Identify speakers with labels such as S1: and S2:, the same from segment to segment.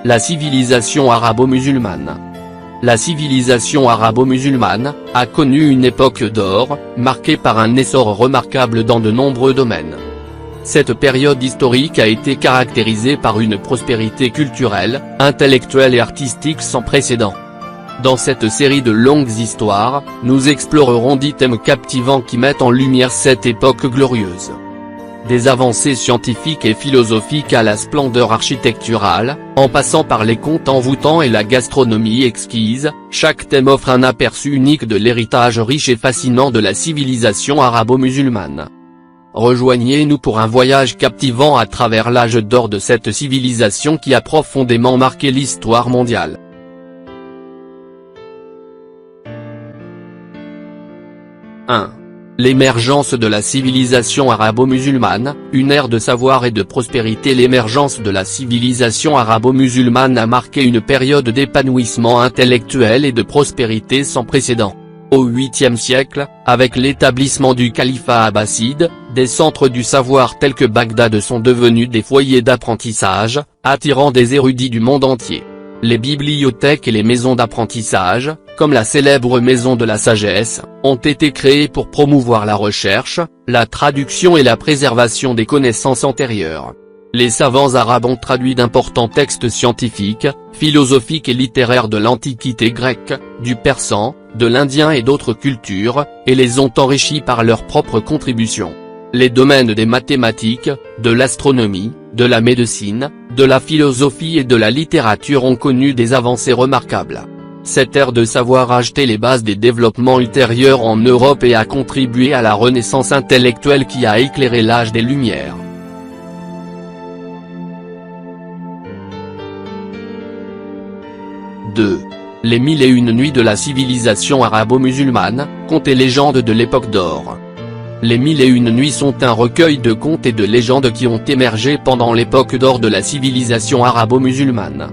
S1: La civilisation arabo-musulmane. La civilisation arabo-musulmane a connu une époque d'or, marquée par un essor remarquable dans de nombreux domaines. Cette période historique a été caractérisée par une prospérité culturelle, intellectuelle et artistique sans précédent. Dans cette série de longues histoires, nous explorerons 10 thèmes captivants qui mettent en lumière cette époque glorieuse. Des avancées scientifiques et philosophiques à la splendeur architecturale, en passant par les contes envoûtants et la gastronomie exquise, chaque thème offre un aperçu unique de l'héritage riche et fascinant de la civilisation arabo-musulmane. Rejoignez-nous pour un voyage captivant à travers l'âge d'or de cette civilisation qui a profondément marqué l'histoire mondiale. L'émergence de la civilisation arabo-musulmane, une ère de savoir et de prospérité. L'émergence de la civilisation arabo-musulmane a marqué une période d'épanouissement intellectuel et de prospérité sans précédent. Au 8e siècle, avec l'établissement du califat abbasside, des centres du savoir tels que Bagdad sont devenus des foyers d'apprentissage, attirant des érudits du monde entier. Les bibliothèques et les maisons d'apprentissage, comme la célèbre maison de la sagesse, ont été créées pour promouvoir la recherche, la traduction et la préservation des connaissances antérieures. Les savants arabes ont traduit d'importants textes scientifiques, philosophiques et littéraires de l'Antiquité grecque, du persan, de l'indien et d'autres cultures, et les ont enrichis par leurs propres contributions. Les domaines des mathématiques, de l'astronomie, de la médecine, de la philosophie et de la littérature ont connu des avancées remarquables. Cette ère de savoir a jeté les bases des développements ultérieurs en Europe et a contribué à la renaissance intellectuelle qui a éclairé l'âge des Lumières. Les 1001 nuits de la civilisation arabo-musulmane, contes et légendes de l'époque d'or. Les 1001 nuits sont un recueil de contes et de légendes qui ont émergé pendant l'époque d'or de la civilisation arabo-musulmane.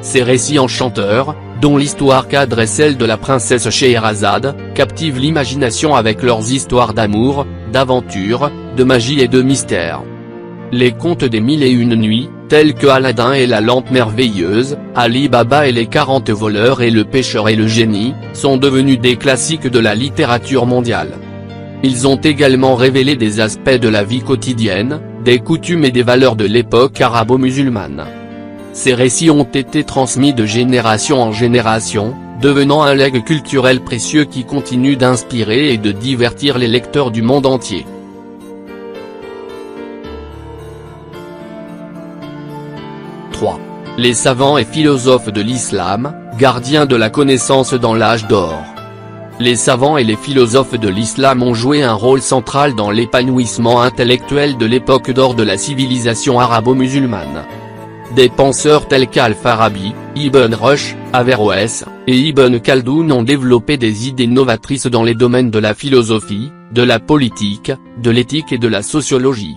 S1: Ces récits enchanteurs, dont l'histoire cadre est celle de la princesse Scheherazade, captivent l'imagination avec leurs histoires d'amour, d'aventure, de magie et de mystère. Les contes des 1001 nuits, tels que Aladdin et la lampe merveilleuse, Ali Baba et les 40 voleurs et le pêcheur et le génie, sont devenus des classiques de la littérature mondiale. Ils ont également révélé des aspects de la vie quotidienne, des coutumes et des valeurs de l'époque arabo-musulmane. Ces récits ont été transmis de génération en génération, devenant un legs culturel précieux qui continue d'inspirer et de divertir les lecteurs du monde entier. Les savants et philosophes de l'islam, gardiens de la connaissance dans l'âge d'or. Les savants et les philosophes de l'islam ont joué un rôle central dans l'épanouissement intellectuel de l'époque d'or de la civilisation arabo-musulmane. Des penseurs tels qu'Al-Farabi, Ibn Rushd, Averroès, et Ibn Khaldoun ont développé des idées novatrices dans les domaines de la philosophie, de la politique, de l'éthique et de la sociologie.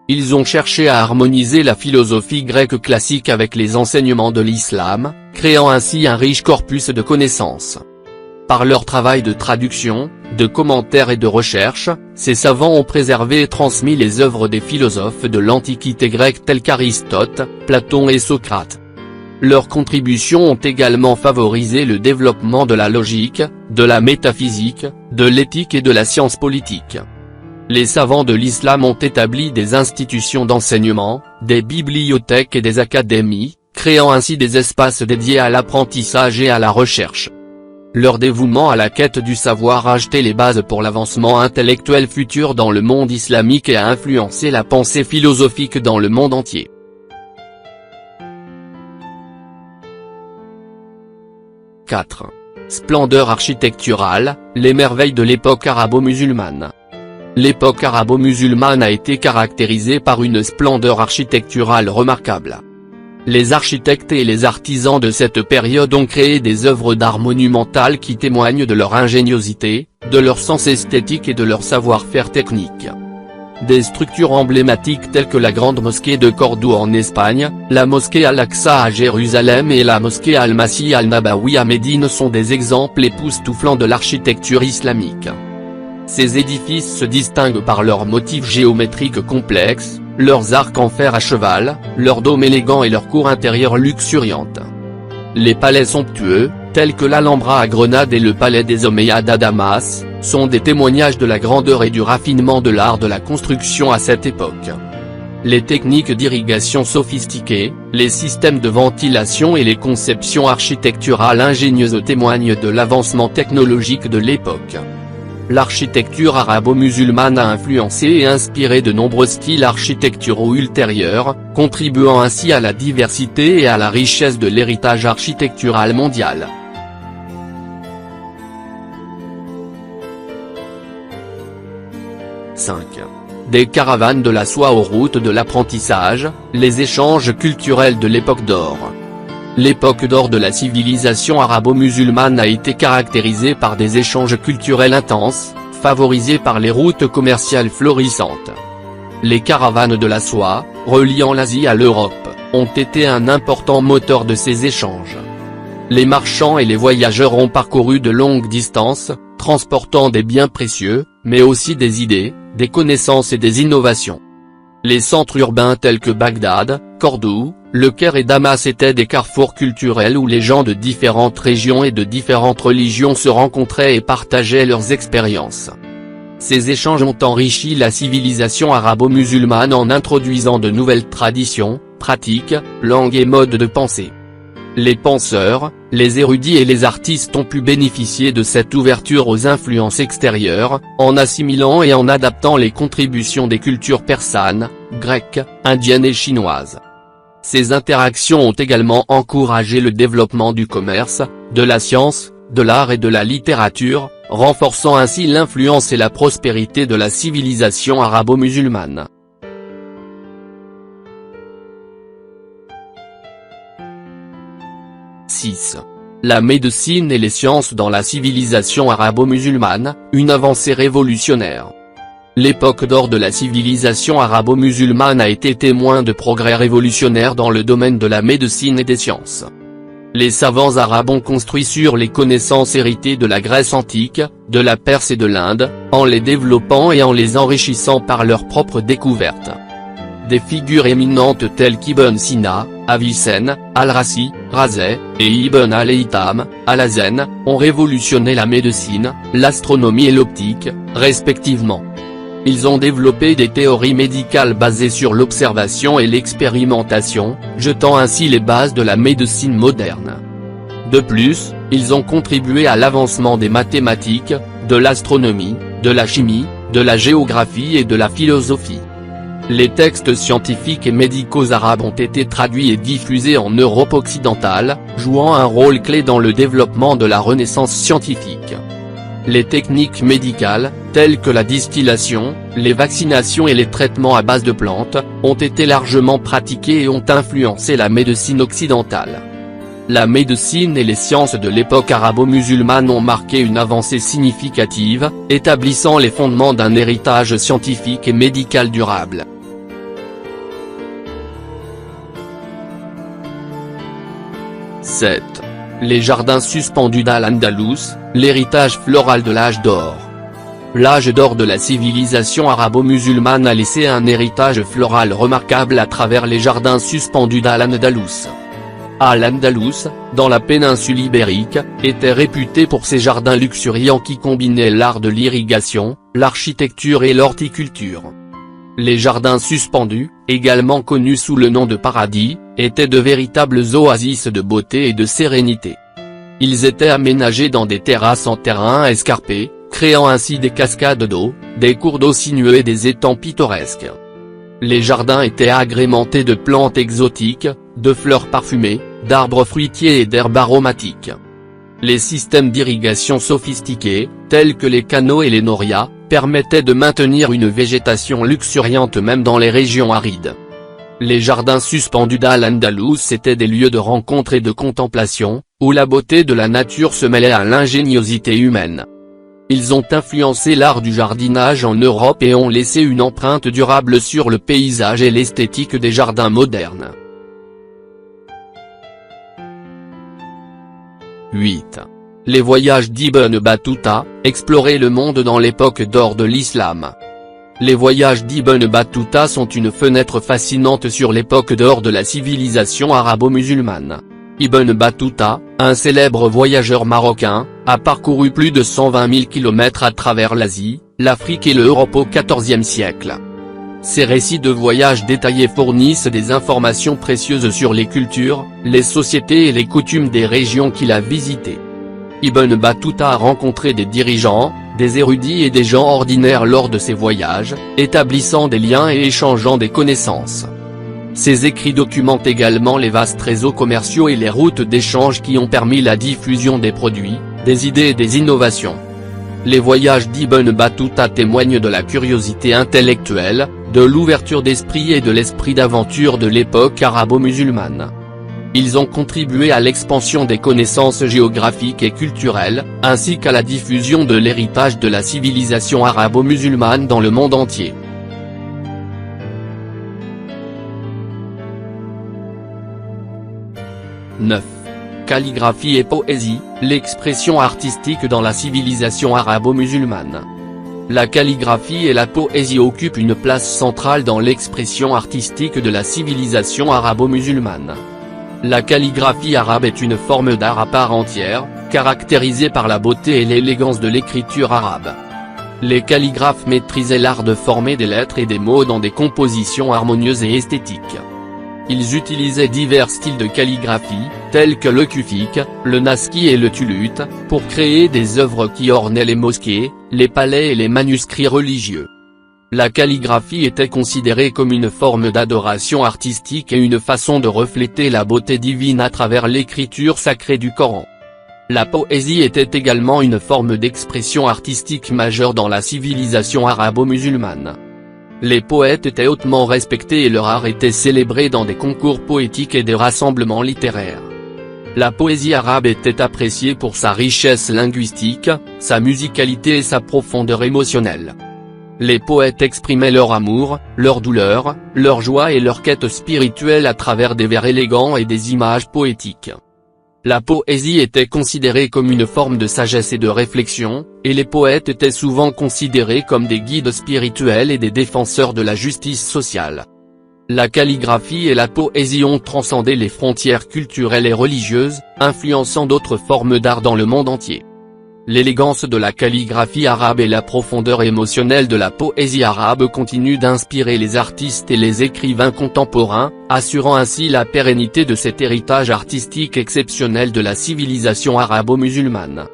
S1: Ils ont cherché à harmoniser la philosophie grecque classique avec les enseignements de l'islam, créant ainsi un riche corpus de connaissances. Par leur travail de traduction, de commentaires et de recherche, ces savants ont préservé et transmis les œuvres des philosophes de l'Antiquité grecque tels qu'Aristote, Platon et Socrate. Leurs contributions ont également favorisé le développement de la logique, de la métaphysique, de l'éthique et de la science politique. Les savants de l'islam ont établi des institutions d'enseignement, des bibliothèques et des académies, créant ainsi des espaces dédiés à l'apprentissage et à la recherche. Leur dévouement à la quête du savoir a jeté les bases pour l'avancement intellectuel futur dans le monde islamique et a influencé la pensée philosophique dans le monde entier. Splendeur architecturale, les merveilles de l'époque arabo-musulmane. L'époque arabo-musulmane a été caractérisée par une splendeur architecturale remarquable. Les architectes et les artisans de cette période ont créé des œuvres d'art monumentales qui témoignent de leur ingéniosité, de leur sens esthétique et de leur savoir-faire technique. Des structures emblématiques telles que la grande mosquée de Cordoue en Espagne, la mosquée Al-Aqsa à Jérusalem et la mosquée Al-Masih Al-Nabawi à Médine sont des exemples époustouflants de l'architecture islamique. Ces édifices se distinguent par leurs motifs géométriques complexes, leurs arcs en fer à cheval, leur dôme élégant et leur cour intérieure luxuriante. Les palais somptueux, tels que l'Alhambra à Grenade et le palais des Omeyyades à Damas, sont des témoignages de la grandeur et du raffinement de l'art de la construction à cette époque. Les techniques d'irrigation sophistiquées, les systèmes de ventilation et les conceptions architecturales ingénieuses témoignent de l'avancement technologique de l'époque. L'architecture arabo-musulmane a influencé et inspiré de nombreux styles architecturaux ultérieurs, contribuant ainsi à la diversité et à la richesse de l'héritage architectural mondial. Des caravanes de la soie aux routes de l'apprentissage, les échanges culturels de l'époque d'or. L'époque d'or de la civilisation arabo-musulmane a été caractérisée par des échanges culturels intenses, favorisés par les routes commerciales florissantes. Les caravanes de la soie, reliant l'Asie à l'Europe, ont été un important moteur de ces échanges. Les marchands et les voyageurs ont parcouru de longues distances, transportant des biens précieux, mais aussi des idées, des connaissances et des innovations. Les centres urbains tels que Bagdad, Cordoue, Le Caire et Damas étaient des carrefours culturels où les gens de différentes régions et de différentes religions se rencontraient et partageaient leurs expériences. Ces échanges ont enrichi la civilisation arabo-musulmane en introduisant de nouvelles traditions, pratiques, langues et modes de pensée. Les penseurs, les érudits et les artistes ont pu bénéficier de cette ouverture aux influences extérieures, en assimilant et en adaptant les contributions des cultures persanes, grecques, indiennes et chinoises. Ces interactions ont également encouragé le développement du commerce, de la science, de l'art et de la littérature, renforçant ainsi l'influence et la prospérité de la civilisation arabo-musulmane. La médecine et les sciences dans la civilisation arabo-musulmane, une avancée révolutionnaire. L'époque d'or de la civilisation arabo-musulmane a été témoin de progrès révolutionnaires dans le domaine de la médecine et des sciences. Les savants arabes ont construit sur les connaissances héritées de la Grèce antique, de la Perse et de l'Inde, en les développant et en les enrichissant par leurs propres découvertes. Des figures éminentes telles qu'Ibn Sina, Avicenne, Al-Razi, Razeh, et Ibn al-Haytham, Al-Hazen, ont révolutionné la médecine, l'astronomie et l'optique, respectivement. Ils ont développé des théories médicales basées sur l'observation et l'expérimentation, jetant ainsi les bases de la médecine moderne. De plus, ils ont contribué à l'avancement des mathématiques, de l'astronomie, de la chimie, de la géographie et de la philosophie. Les textes scientifiques et médicaux arabes ont été traduits et diffusés en Europe occidentale, jouant un rôle clé dans le développement de la renaissance scientifique. Les techniques médicales, telles que la distillation, les vaccinations et les traitements à base de plantes, ont été largement pratiqués et ont influencé la médecine occidentale. La médecine et les sciences de l'époque arabo-musulmane ont marqué une avancée significative, établissant les fondements d'un héritage scientifique et médical durable. Les jardins suspendus d'Al-Andalus, l'héritage floral de l'âge d'or. L'âge d'or de la civilisation arabo-musulmane a laissé un héritage floral remarquable à travers les jardins suspendus d'Al-Andalus. Al-Andalus, dans la péninsule ibérique, était réputé pour ses jardins luxuriants qui combinaient l'art de l'irrigation, l'architecture et l'horticulture. Les jardins suspendus, également connus sous le nom de paradis, étaient de véritables oasis de beauté et de sérénité. Ils étaient aménagés dans des terrasses en terrain escarpé, créant ainsi des cascades d'eau, des cours d'eau sinueux et des étangs pittoresques. Les jardins étaient agrémentés de plantes exotiques, de fleurs parfumées, d'arbres fruitiers et d'herbes aromatiques. Les systèmes d'irrigation sophistiqués, tels que les canaux et les norias, permettaient de maintenir une végétation luxuriante même dans les régions arides. Les jardins suspendus d'Al-Andalus étaient des lieux de rencontre et de contemplation, où la beauté de la nature se mêlait à l'ingéniosité humaine. Ils ont influencé l'art du jardinage en Europe et ont laissé une empreinte durable sur le paysage et l'esthétique des jardins modernes. 8. Les voyages d'Ibn Battuta, explorer le monde dans l'époque d'or de l'islam. Les voyages d'Ibn Battuta sont une fenêtre fascinante sur l'époque d'or de la civilisation arabo-musulmane. Ibn Battuta, un célèbre voyageur marocain, a parcouru plus de 120 000 km à travers l'Asie, l'Afrique et l'Europe au XIVe siècle. Ses récits de voyage détaillés fournissent des informations précieuses sur les cultures, les sociétés et les coutumes des régions qu'il a visitées. Ibn Battuta a rencontré des dirigeants, des érudits et des gens ordinaires lors de ses voyages, établissant des liens et échangeant des connaissances. Ses écrits documentent également les vastes réseaux commerciaux et les routes d'échange qui ont permis la diffusion des produits, des idées et des innovations. Les voyages d'Ibn Battuta témoignent de la curiosité intellectuelle, de l'ouverture d'esprit et de l'esprit d'aventure de l'époque arabo-musulmane. Ils ont contribué à l'expansion des connaissances géographiques et culturelles, ainsi qu'à la diffusion de l'héritage de la civilisation arabo-musulmane dans le monde entier. « 9. Calligraphie et poésie, l'expression artistique dans la civilisation arabo-musulmane. La calligraphie et la poésie occupent une place centrale dans l'expression artistique de la civilisation arabo-musulmane. La calligraphie arabe est une forme d'art à part entière, caractérisée par la beauté et l'élégance de l'écriture arabe. Les calligraphes maîtrisaient l'art de former des lettres et des mots dans des compositions harmonieuses et esthétiques. Ils utilisaient divers styles de calligraphie, tels que le kufik, le naski et le thulut, pour créer des œuvres qui ornaient les mosquées, les palais et les manuscrits religieux. La calligraphie était considérée comme une forme d'adoration artistique et une façon de refléter la beauté divine à travers l'écriture sacrée du Coran. La poésie était également une forme d'expression artistique majeure dans la civilisation arabo-musulmane. Les poètes étaient hautement respectés et leur art était célébré dans des concours poétiques et des rassemblements littéraires. La poésie arabe était appréciée pour sa richesse linguistique, sa musicalité et sa profondeur émotionnelle. Les poètes exprimaient leur amour, leur douleur, leur joie et leur quête spirituelle à travers des vers élégants et des images poétiques. La poésie était considérée comme une forme de sagesse et de réflexion, et les poètes étaient souvent considérés comme des guides spirituels et des défenseurs de la justice sociale. La calligraphie et la poésie ont transcendé les frontières culturelles et religieuses, influençant d'autres formes d'art dans le monde entier. L'élégance de la calligraphie arabe et la profondeur émotionnelle de la poésie arabe continuent d'inspirer les artistes et les écrivains contemporains, assurant ainsi la pérennité de cet héritage artistique exceptionnel de la civilisation arabo-musulmane.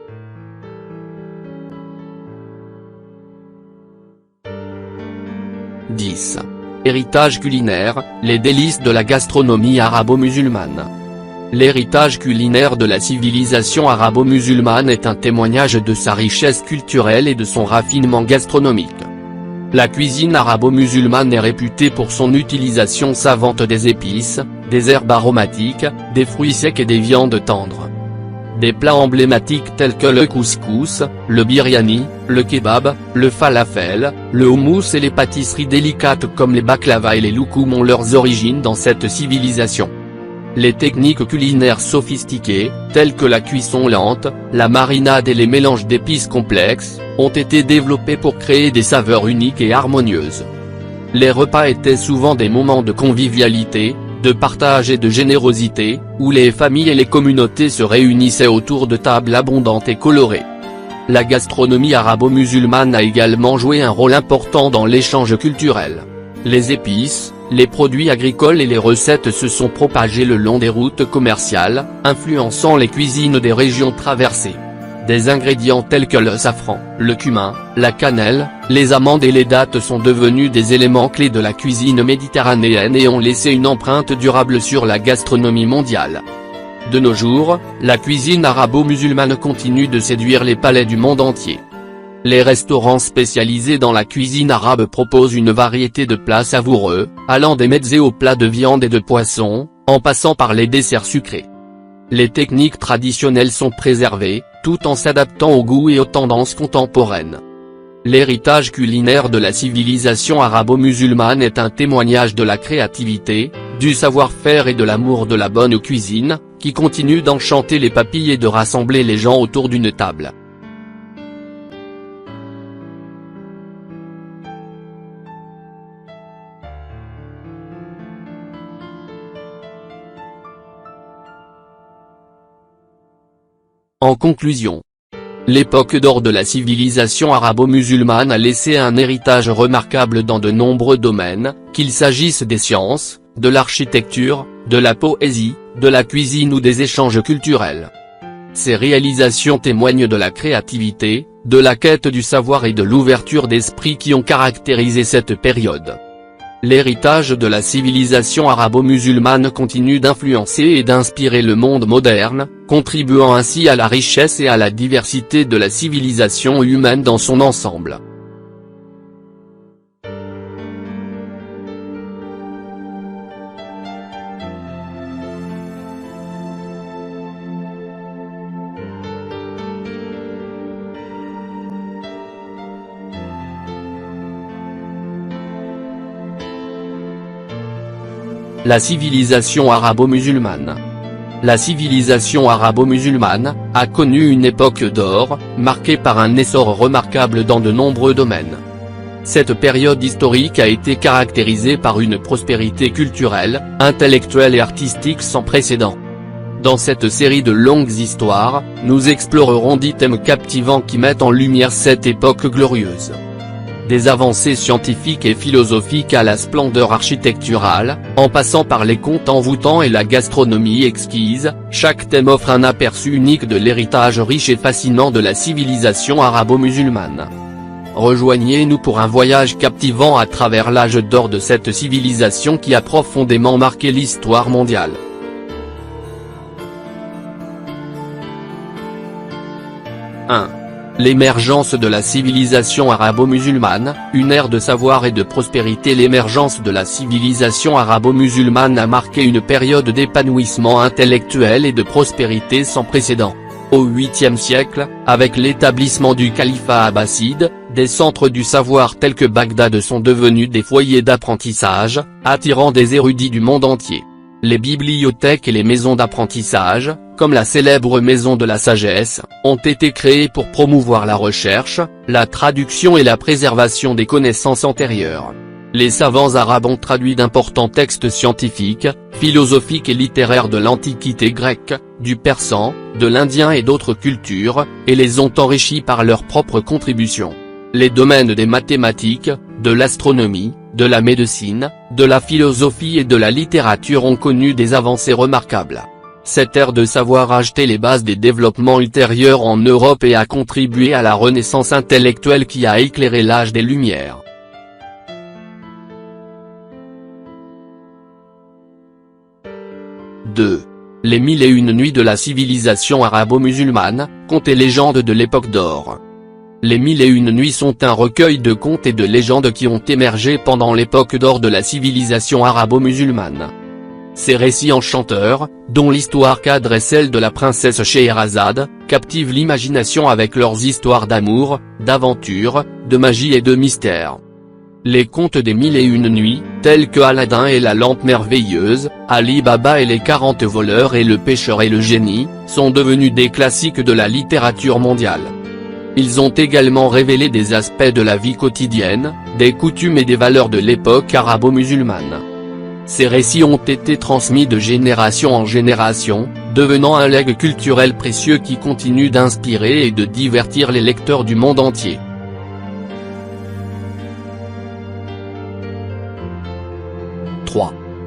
S1: « 10. Héritage culinaire, les délices de la gastronomie arabo-musulmane. L'héritage culinaire de la civilisation arabo-musulmane est un témoignage de sa richesse culturelle et de son raffinement gastronomique. La cuisine arabo-musulmane est réputée pour son utilisation savante des épices, des herbes aromatiques, des fruits secs et des viandes tendres. Des plats emblématiques tels que le couscous, le biryani, le kebab, le falafel, le houmous et les pâtisseries délicates comme les baklava et les loukoum ont leurs origines dans cette civilisation. Les techniques culinaires sophistiquées, telles que la cuisson lente, la marinade et les mélanges d'épices complexes, ont été développées pour créer des saveurs uniques et harmonieuses. Les repas étaient souvent des moments de convivialité, de partage et de générosité, où les familles et les communautés se réunissaient autour de tables abondantes et colorées. La gastronomie arabo-musulmane a également joué un rôle important dans l'échange culturel. Les épices, les produits agricoles et les recettes se sont propagés le long des routes commerciales, influençant les cuisines des régions traversées. Des ingrédients tels que le safran, le cumin, la cannelle, les amandes et les dattes sont devenus des éléments clés de la cuisine méditerranéenne et ont laissé une empreinte durable sur la gastronomie mondiale. De nos jours, la cuisine arabo-musulmane continue de séduire les palais du monde entier. Les restaurants spécialisés dans la cuisine arabe proposent une variété de plats savoureux, allant des mezzés aux plats de viande et de poisson, en passant par les desserts sucrés. Les techniques traditionnelles sont préservées, tout en s'adaptant aux goûts et aux tendances contemporaines. L'héritage culinaire de la civilisation arabo-musulmane est un témoignage de la créativité, du savoir-faire et de l'amour de la bonne cuisine, qui continue d'enchanter les papilles et de rassembler les gens autour d'une table. En conclusion, l'époque d'or de la civilisation arabo-musulmane a laissé un héritage remarquable dans de nombreux domaines, qu'il s'agisse des sciences, de l'architecture, de la poésie, de la cuisine ou des échanges culturels. Ces réalisations témoignent de la créativité, de la quête du savoir et de l'ouverture d'esprit qui ont caractérisé cette période. L'héritage de la civilisation arabo-musulmane continue d'influencer et d'inspirer le monde moderne, contribuant ainsi à la richesse et à la diversité de la civilisation humaine dans son ensemble. La civilisation arabo-musulmane. La civilisation arabo-musulmane a connu une époque d'or, marquée par un essor remarquable dans de nombreux domaines. Cette période historique a été caractérisée par une prospérité culturelle, intellectuelle et artistique sans précédent. Dans cette série de longues histoires, nous explorerons 10 thèmes captivants qui mettent en lumière cette époque glorieuse. Des avancées scientifiques et philosophiques à la splendeur architecturale, en passant par les contes envoûtants et la gastronomie exquise, chaque thème offre un aperçu unique de l'héritage riche et fascinant de la civilisation arabo-musulmane. Rejoignez-nous pour un voyage captivant à travers l'âge d'or de cette civilisation qui a profondément marqué l'histoire mondiale. L'émergence de la civilisation arabo-musulmane, une ère de savoir et de prospérité. L'émergence de la civilisation arabo-musulmane a marqué une période d'épanouissement intellectuel et de prospérité sans précédent. Au 8e siècle, avec l'établissement du califat abbasside, des centres du savoir tels que Bagdad sont devenus des foyers d'apprentissage, attirant des érudits du monde entier. Les bibliothèques et les maisons d'apprentissage, comme la célèbre maison de la sagesse, ont été créées pour promouvoir la recherche, la traduction et la préservation des connaissances antérieures. Les savants arabes ont traduit d'importants textes scientifiques, philosophiques et littéraires de l'Antiquité grecque, du persan, de l'indien et d'autres cultures, et les ont enrichis par leurs propres contributions. Les domaines des mathématiques, de l'astronomie, de la médecine, de la philosophie et de la littérature ont connu des avancées remarquables. Cette ère de savoir a jeté les bases des développements ultérieurs en Europe et a contribué à la renaissance intellectuelle qui a éclairé l'âge des Lumières. Les 1001 nuits de la civilisation arabo-musulmane, contes et légendes de l'époque d'or. Les 1001 nuits sont un recueil de contes et de légendes qui ont émergé pendant l'époque d'or de la civilisation arabo-musulmane. Ces récits enchanteurs, dont l'histoire cadre est celle de la princesse Scheherazade, captivent l'imagination avec leurs histoires d'amour, d'aventure, de magie et de mystère. Les contes des 1001 nuits, tels que Aladdin et la lampe merveilleuse, Ali Baba et les 40 voleurs et le pêcheur et le génie, sont devenus des classiques de la littérature mondiale. Ils ont également révélé des aspects de la vie quotidienne, des coutumes et des valeurs de l'époque arabo-musulmane. Ces récits ont été transmis de génération en génération, devenant un legs culturel précieux qui continue d'inspirer et de divertir les lecteurs du monde entier.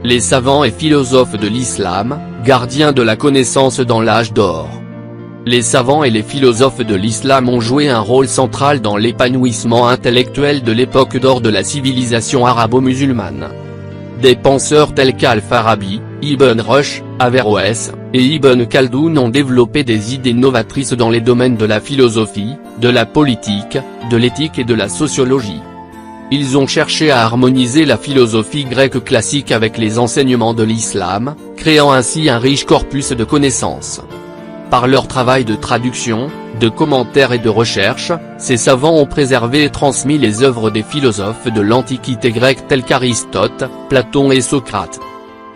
S1: Les savants et philosophes de l'islam, gardiens de la connaissance dans l'âge d'or. Les savants et les philosophes de l'islam ont joué un rôle central dans l'épanouissement intellectuel de l'époque d'or de la civilisation arabo-musulmane. Des penseurs tels qu'Al-Farabi, Ibn Rushd, Averroès, et Ibn Khaldoun ont développé des idées novatrices dans les domaines de la philosophie, de la politique, de l'éthique et de la sociologie. Ils ont cherché à harmoniser la philosophie grecque classique avec les enseignements de l'islam, créant ainsi un riche corpus de connaissances. Par leur travail de traduction, de commentaires et de recherche, ces savants ont préservé et transmis les œuvres des philosophes de l'Antiquité grecque tels qu'Aristote, Platon et Socrate.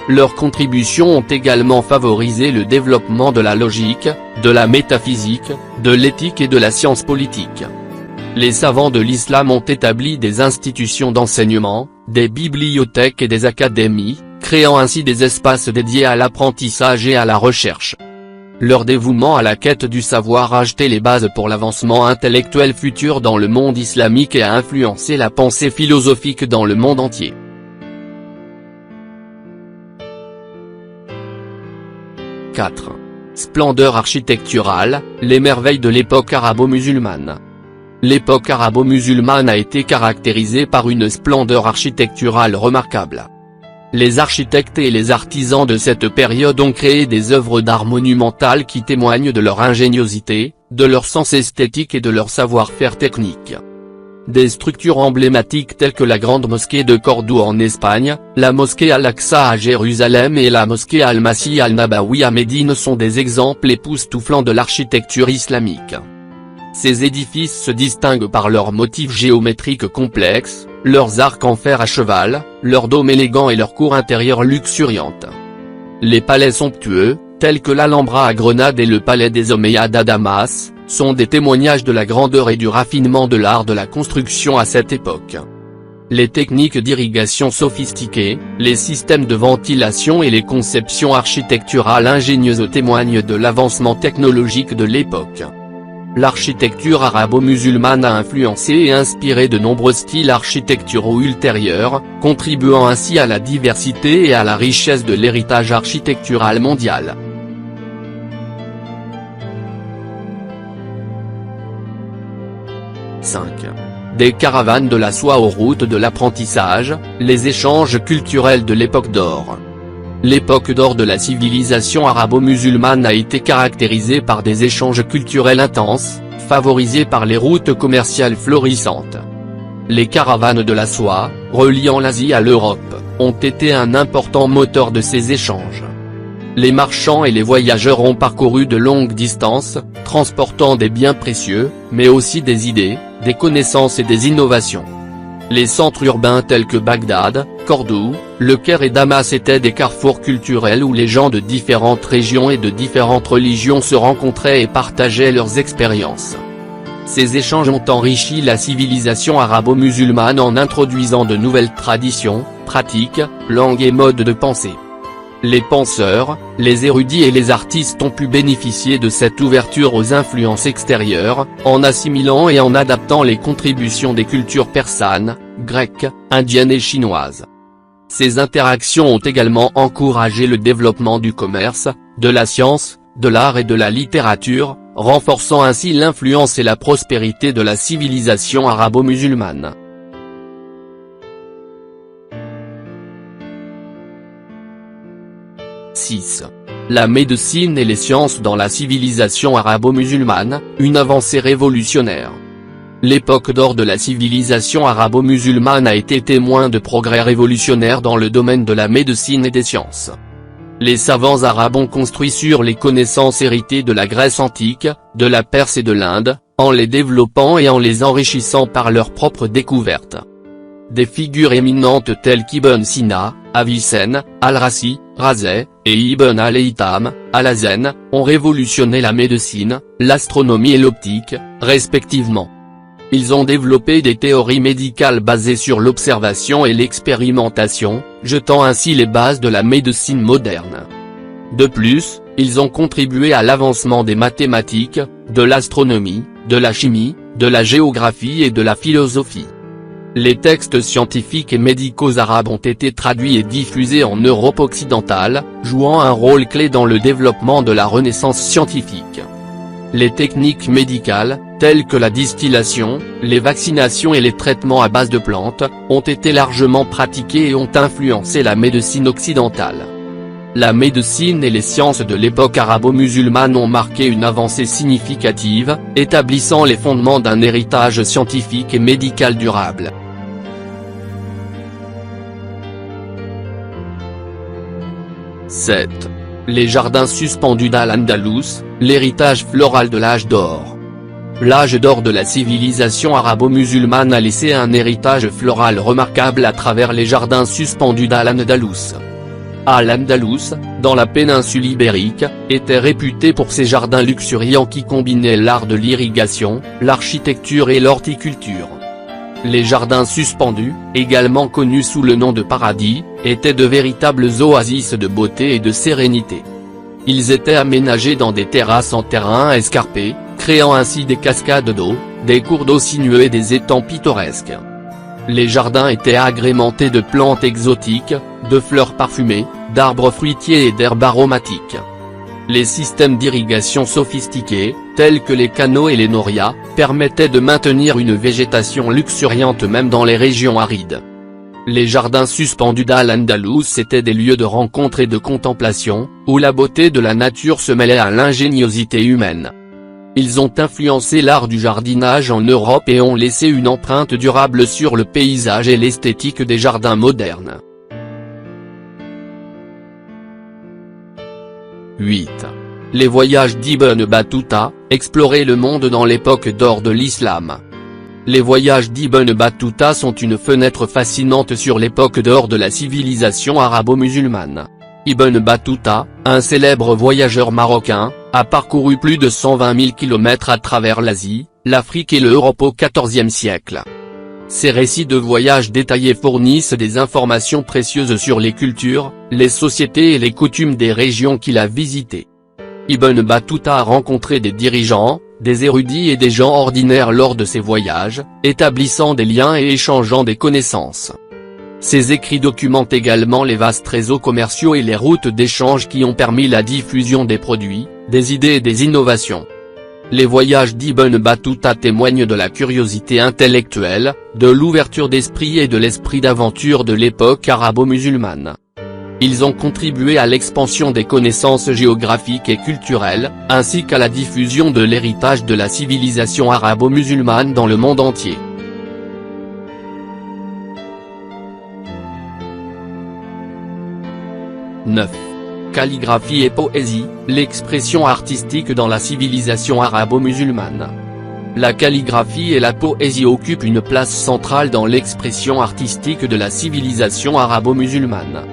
S1: Leurs contributions ont également favorisé le développement de la logique, de la métaphysique, de l'éthique et de la science politique. Les savants de l'islam ont établi des institutions d'enseignement, des bibliothèques et des académies, créant ainsi des espaces dédiés à l'apprentissage et à la recherche. Leur dévouement à la quête du savoir a jeté les bases pour l'avancement intellectuel futur dans le monde islamique et a influencé la pensée philosophique dans le monde entier. « 4. Splendeur architecturale, les merveilles de l'époque arabo-musulmane. L'époque arabo-musulmane a été caractérisée par une splendeur architecturale remarquable. Les architectes et les artisans de cette période ont créé des œuvres d'art monumentales qui témoignent de leur ingéniosité, de leur sens esthétique et de leur savoir-faire technique. Des structures emblématiques telles que la grande mosquée de Cordoue en Espagne, la mosquée Al-Aqsa à Jérusalem et la mosquée Al-Masih al-Nabawi à Médine sont des exemples époustouflants de l'architecture islamique. Ces édifices se distinguent par leurs motifs géométriques complexes, leurs arcs en fer à cheval, leurs dômes élégants et leurs cours intérieures luxuriantes. Les palais somptueux, tels que l'Alhambra à Grenade et le palais des Omeyyades à Damas, sont des témoignages de la grandeur et du raffinement de l'art de la construction à cette époque. Les techniques d'irrigation sophistiquées, les systèmes de ventilation et les conceptions architecturales ingénieuses témoignent de l'avancement technologique de l'époque. L'architecture arabo-musulmane a influencé et inspiré de nombreux styles architecturaux ultérieurs, contribuant ainsi à la diversité et à la richesse de l'héritage architectural mondial. « 5. Des caravanes de la soie aux routes de l'apprentissage, les échanges culturels de l'époque d'or. L'époque d'or de la civilisation arabo-musulmane a été caractérisée par des échanges culturels intenses, favorisés par les routes commerciales florissantes. Les caravanes de la soie, reliant l'Asie à l'Europe, ont été un important moteur de ces échanges. Les marchands et les voyageurs ont parcouru de longues distances, transportant des biens précieux, mais aussi des idées, des connaissances et des innovations. Les centres urbains tels que Bagdad, Cordoue, Le Caire et Damas étaient des carrefours culturels où les gens de différentes régions et de différentes religions se rencontraient et partageaient leurs expériences. Ces échanges ont enrichi la civilisation arabo-musulmane en introduisant de nouvelles traditions, pratiques, langues et modes de pensée. Les penseurs, les érudits et les artistes ont pu bénéficier de cette ouverture aux influences extérieures, en assimilant et en adaptant les contributions des cultures persanes, grecques, indiennes et chinoises. Ces interactions ont également encouragé le développement du commerce, de la science, de l'art et de la littérature, renforçant ainsi l'influence et la prospérité de la civilisation arabo-musulmane. « 6. La médecine et les sciences dans la civilisation arabo-musulmane, une avancée révolutionnaire. L'époque d'or de la civilisation arabo-musulmane a été témoin de progrès révolutionnaires dans le domaine de la médecine et des sciences. Les savants arabes ont construit sur les connaissances héritées de la Grèce antique, de la Perse et de l'Inde, en les développant et en les enrichissant par leurs propres découvertes. Des figures éminentes telles qu'Ibn Sina, Avicenne, Al-Razi, Razet, et Ibn al-Haytham, Al-Hazen, ont révolutionné la médecine, l'astronomie et l'optique, respectivement. Ils ont développé des théories médicales basées sur l'observation et l'expérimentation, jetant ainsi les bases de la médecine moderne. De plus, ils ont contribué à l'avancement des mathématiques, de l'astronomie, de la chimie, de la géographie et de la philosophie. Les textes scientifiques et médicaux arabes ont été traduits et diffusés en Europe occidentale, jouant un rôle clé dans le développement de la renaissance scientifique. Les techniques médicales, telles que la distillation, les vaccinations et les traitements à base de plantes, ont été largement pratiqués et ont influencé la médecine occidentale. La médecine et les sciences de l'époque arabo-musulmane ont marqué une avancée significative, établissant les fondements d'un héritage scientifique et médical durable. « 7. Les jardins suspendus d'Al-Andalus, l'héritage floral de l'âge d'or. L'âge d'or de la civilisation arabo-musulmane a laissé un héritage floral remarquable à travers les jardins suspendus d'Al-Andalus. Al-Andalus, dans la péninsule ibérique, était réputé pour ses jardins luxuriants qui combinaient l'art de l'irrigation, l'architecture et l'horticulture. Les jardins suspendus, également connus sous le nom de paradis, étaient de véritables oasis de beauté et de sérénité. Ils étaient aménagés dans des terrasses en terrain escarpé, créant ainsi des cascades d'eau, des cours d'eau sinueux et des étangs pittoresques. Les jardins étaient agrémentés de plantes exotiques, de fleurs parfumées, d'arbres fruitiers et d'herbes aromatiques. Les systèmes d'irrigation sophistiqués, tels que les canaux et les norias, permettaient de maintenir une végétation luxuriante même dans les régions arides. Les jardins suspendus d'Al-Andalus étaient des lieux de rencontre et de contemplation, où la beauté de la nature se mêlait à l'ingéniosité humaine. Ils ont influencé l'art du jardinage en Europe et ont laissé une empreinte durable sur le paysage et l'esthétique des jardins modernes. 8. Les voyages d'Ibn Battuta, explorer le monde dans l'époque d'or de l'islam. Les voyages d'Ibn Battuta sont une fenêtre fascinante sur l'époque d'or de la civilisation arabo-musulmane. Ibn Battuta, un célèbre voyageur marocain, a parcouru plus de 120 000 km à travers l'Asie, l'Afrique et l'Europe au XIVe siècle. Ces récits de voyage détaillés fournissent des informations précieuses sur les cultures, les sociétés et les coutumes des régions qu'il a visitées. Ibn Battuta a rencontré des dirigeants, des érudits et des gens ordinaires lors de ses voyages, établissant des liens et échangeant des connaissances. Ses écrits documentent également les vastes réseaux commerciaux et les routes d'échange qui ont permis la diffusion des produits, des idées et des innovations. Les voyages d'Ibn Battuta témoignent de la curiosité intellectuelle, de l'ouverture d'esprit et de l'esprit d'aventure de l'époque arabo-musulmane. Ils ont contribué à l'expansion des connaissances géographiques et culturelles, ainsi qu'à la diffusion de l'héritage de la civilisation arabo-musulmane dans le monde entier. « 9. Calligraphie et poésie, l'expression artistique dans la civilisation arabo-musulmane. La calligraphie et la poésie occupent une place centrale dans l'expression artistique de la civilisation arabo-musulmane.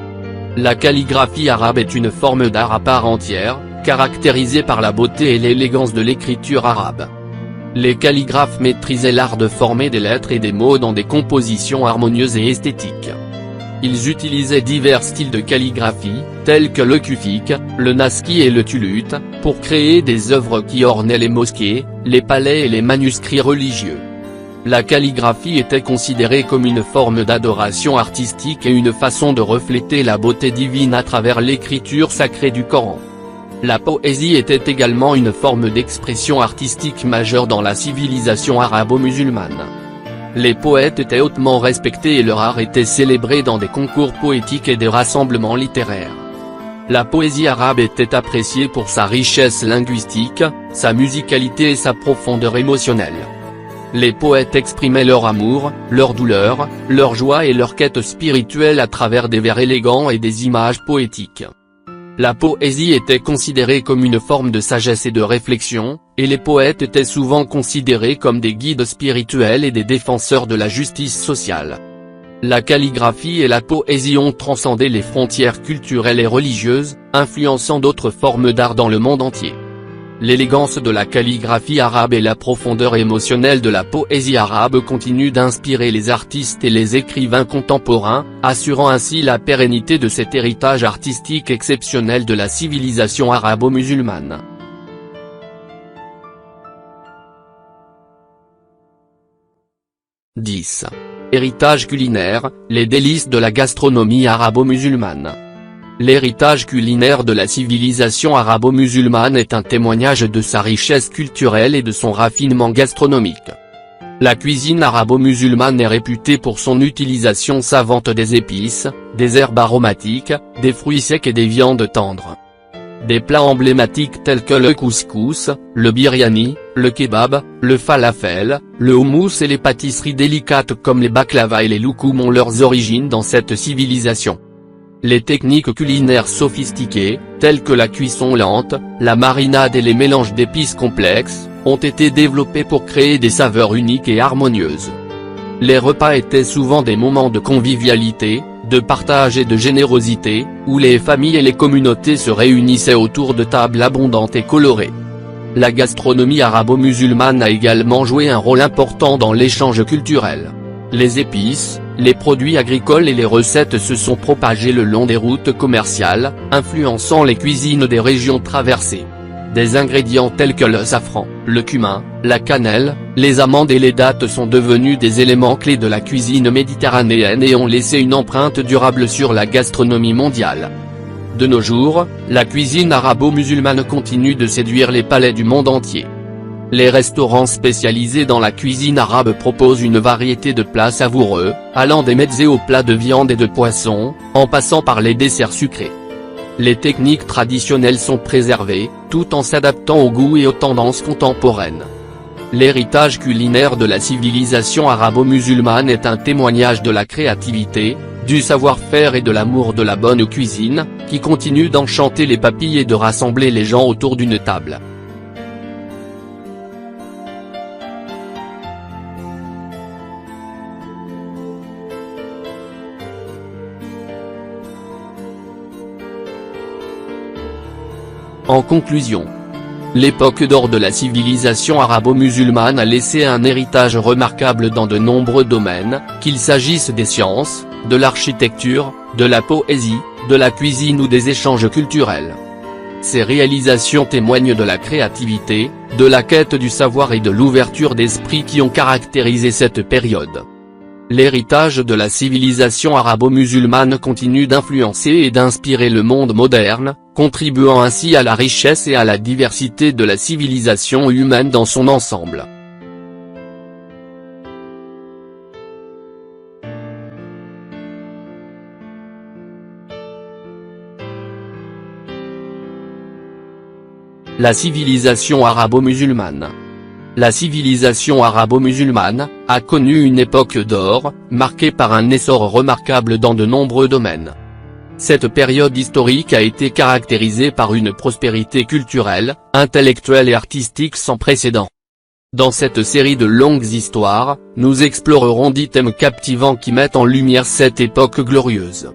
S1: La calligraphie arabe est une forme d'art à part entière, caractérisée par la beauté et l'élégance de l'écriture arabe. Les calligraphes maîtrisaient l'art de former des lettres et des mots dans des compositions harmonieuses et esthétiques. Ils utilisaient divers styles de calligraphie, tels que le kufique, le naskhi et le thuluth, pour créer des œuvres qui ornaient les mosquées, les palais et les manuscrits religieux. La calligraphie était considérée comme une forme d'adoration artistique et une façon de refléter la beauté divine à travers l'écriture sacrée du Coran. La poésie était également une forme d'expression artistique majeure dans la civilisation arabo-musulmane. Les poètes étaient hautement respectés et leur art était célébré dans des concours poétiques et des rassemblements littéraires. La poésie arabe était appréciée pour sa richesse linguistique, sa musicalité et sa profondeur émotionnelle. Les poètes exprimaient leur amour, leur douleur, leur joie et leur quête spirituelle à travers des vers élégants et des images poétiques. La poésie était considérée comme une forme de sagesse et de réflexion, et les poètes étaient souvent considérés comme des guides spirituels et des défenseurs de la justice sociale. La calligraphie et la poésie ont transcendé les frontières culturelles et religieuses, influençant d'autres formes d'art dans le monde entier. L'élégance de la calligraphie arabe et la profondeur émotionnelle de la poésie arabe continuent d'inspirer les artistes et les écrivains contemporains, assurant ainsi la pérennité de cet héritage artistique exceptionnel de la civilisation arabo-musulmane. « 10. Héritage culinaire, les délices de la gastronomie arabo-musulmane. L'héritage culinaire de la civilisation arabo-musulmane est un témoignage de sa richesse culturelle et de son raffinement gastronomique. La cuisine arabo-musulmane est réputée pour son utilisation savante des épices, des herbes aromatiques, des fruits secs et des viandes tendres. Des plats emblématiques tels que le couscous, le biryani, le kebab, le falafel, le houmous et les pâtisseries délicates comme les baklava et les loukoum ont leurs origines dans cette civilisation. Les techniques culinaires sophistiquées, telles que la cuisson lente, la marinade et les mélanges d'épices complexes, ont été développées pour créer des saveurs uniques et harmonieuses. Les repas étaient souvent des moments de convivialité, de partage et de générosité, où les familles et les communautés se réunissaient autour de tables abondantes et colorées. La gastronomie arabo-musulmane a également joué un rôle important dans l'échange culturel. Les épices, les produits agricoles et les recettes se sont propagés le long des routes commerciales, influençant les cuisines des régions traversées. Des ingrédients tels que le safran, le cumin, la cannelle, les amandes et les dattes sont devenus des éléments clés de la cuisine méditerranéenne et ont laissé une empreinte durable sur la gastronomie mondiale. De nos jours, la cuisine arabo-musulmane continue de séduire les palais du monde entier. Les restaurants spécialisés dans la cuisine arabe proposent une variété de plats savoureux, allant des mezzés aux plats de viande et de poisson, en passant par les desserts sucrés. Les techniques traditionnelles sont préservées, tout en s'adaptant aux goûts et aux tendances contemporaines. L'héritage culinaire de la civilisation arabo-musulmane est un témoignage de la créativité, du savoir-faire et de l'amour de la bonne cuisine, qui continue d'enchanter les papilles et de rassembler les gens autour d'une table. En conclusion, l'époque d'or de la civilisation arabo-musulmane a laissé un héritage remarquable dans de nombreux domaines, qu'il s'agisse des sciences, de l'architecture, de la poésie, de la cuisine ou des échanges culturels. Ces réalisations témoignent de la créativité, de la quête du savoir et de l'ouverture d'esprit qui ont caractérisé cette période. L'héritage de la civilisation arabo-musulmane continue d'influencer et d'inspirer le monde moderne, contribuant ainsi à la richesse et à la diversité de la civilisation humaine dans son ensemble. La civilisation arabo-musulmane. La civilisation arabo-musulmane a connu une époque d'or, marquée par un essor remarquable dans de nombreux domaines. Cette période historique a été caractérisée par une prospérité culturelle, intellectuelle et artistique sans précédent. Dans cette série de longues histoires, nous explorerons 10 thèmes captivants qui mettent en lumière cette époque glorieuse.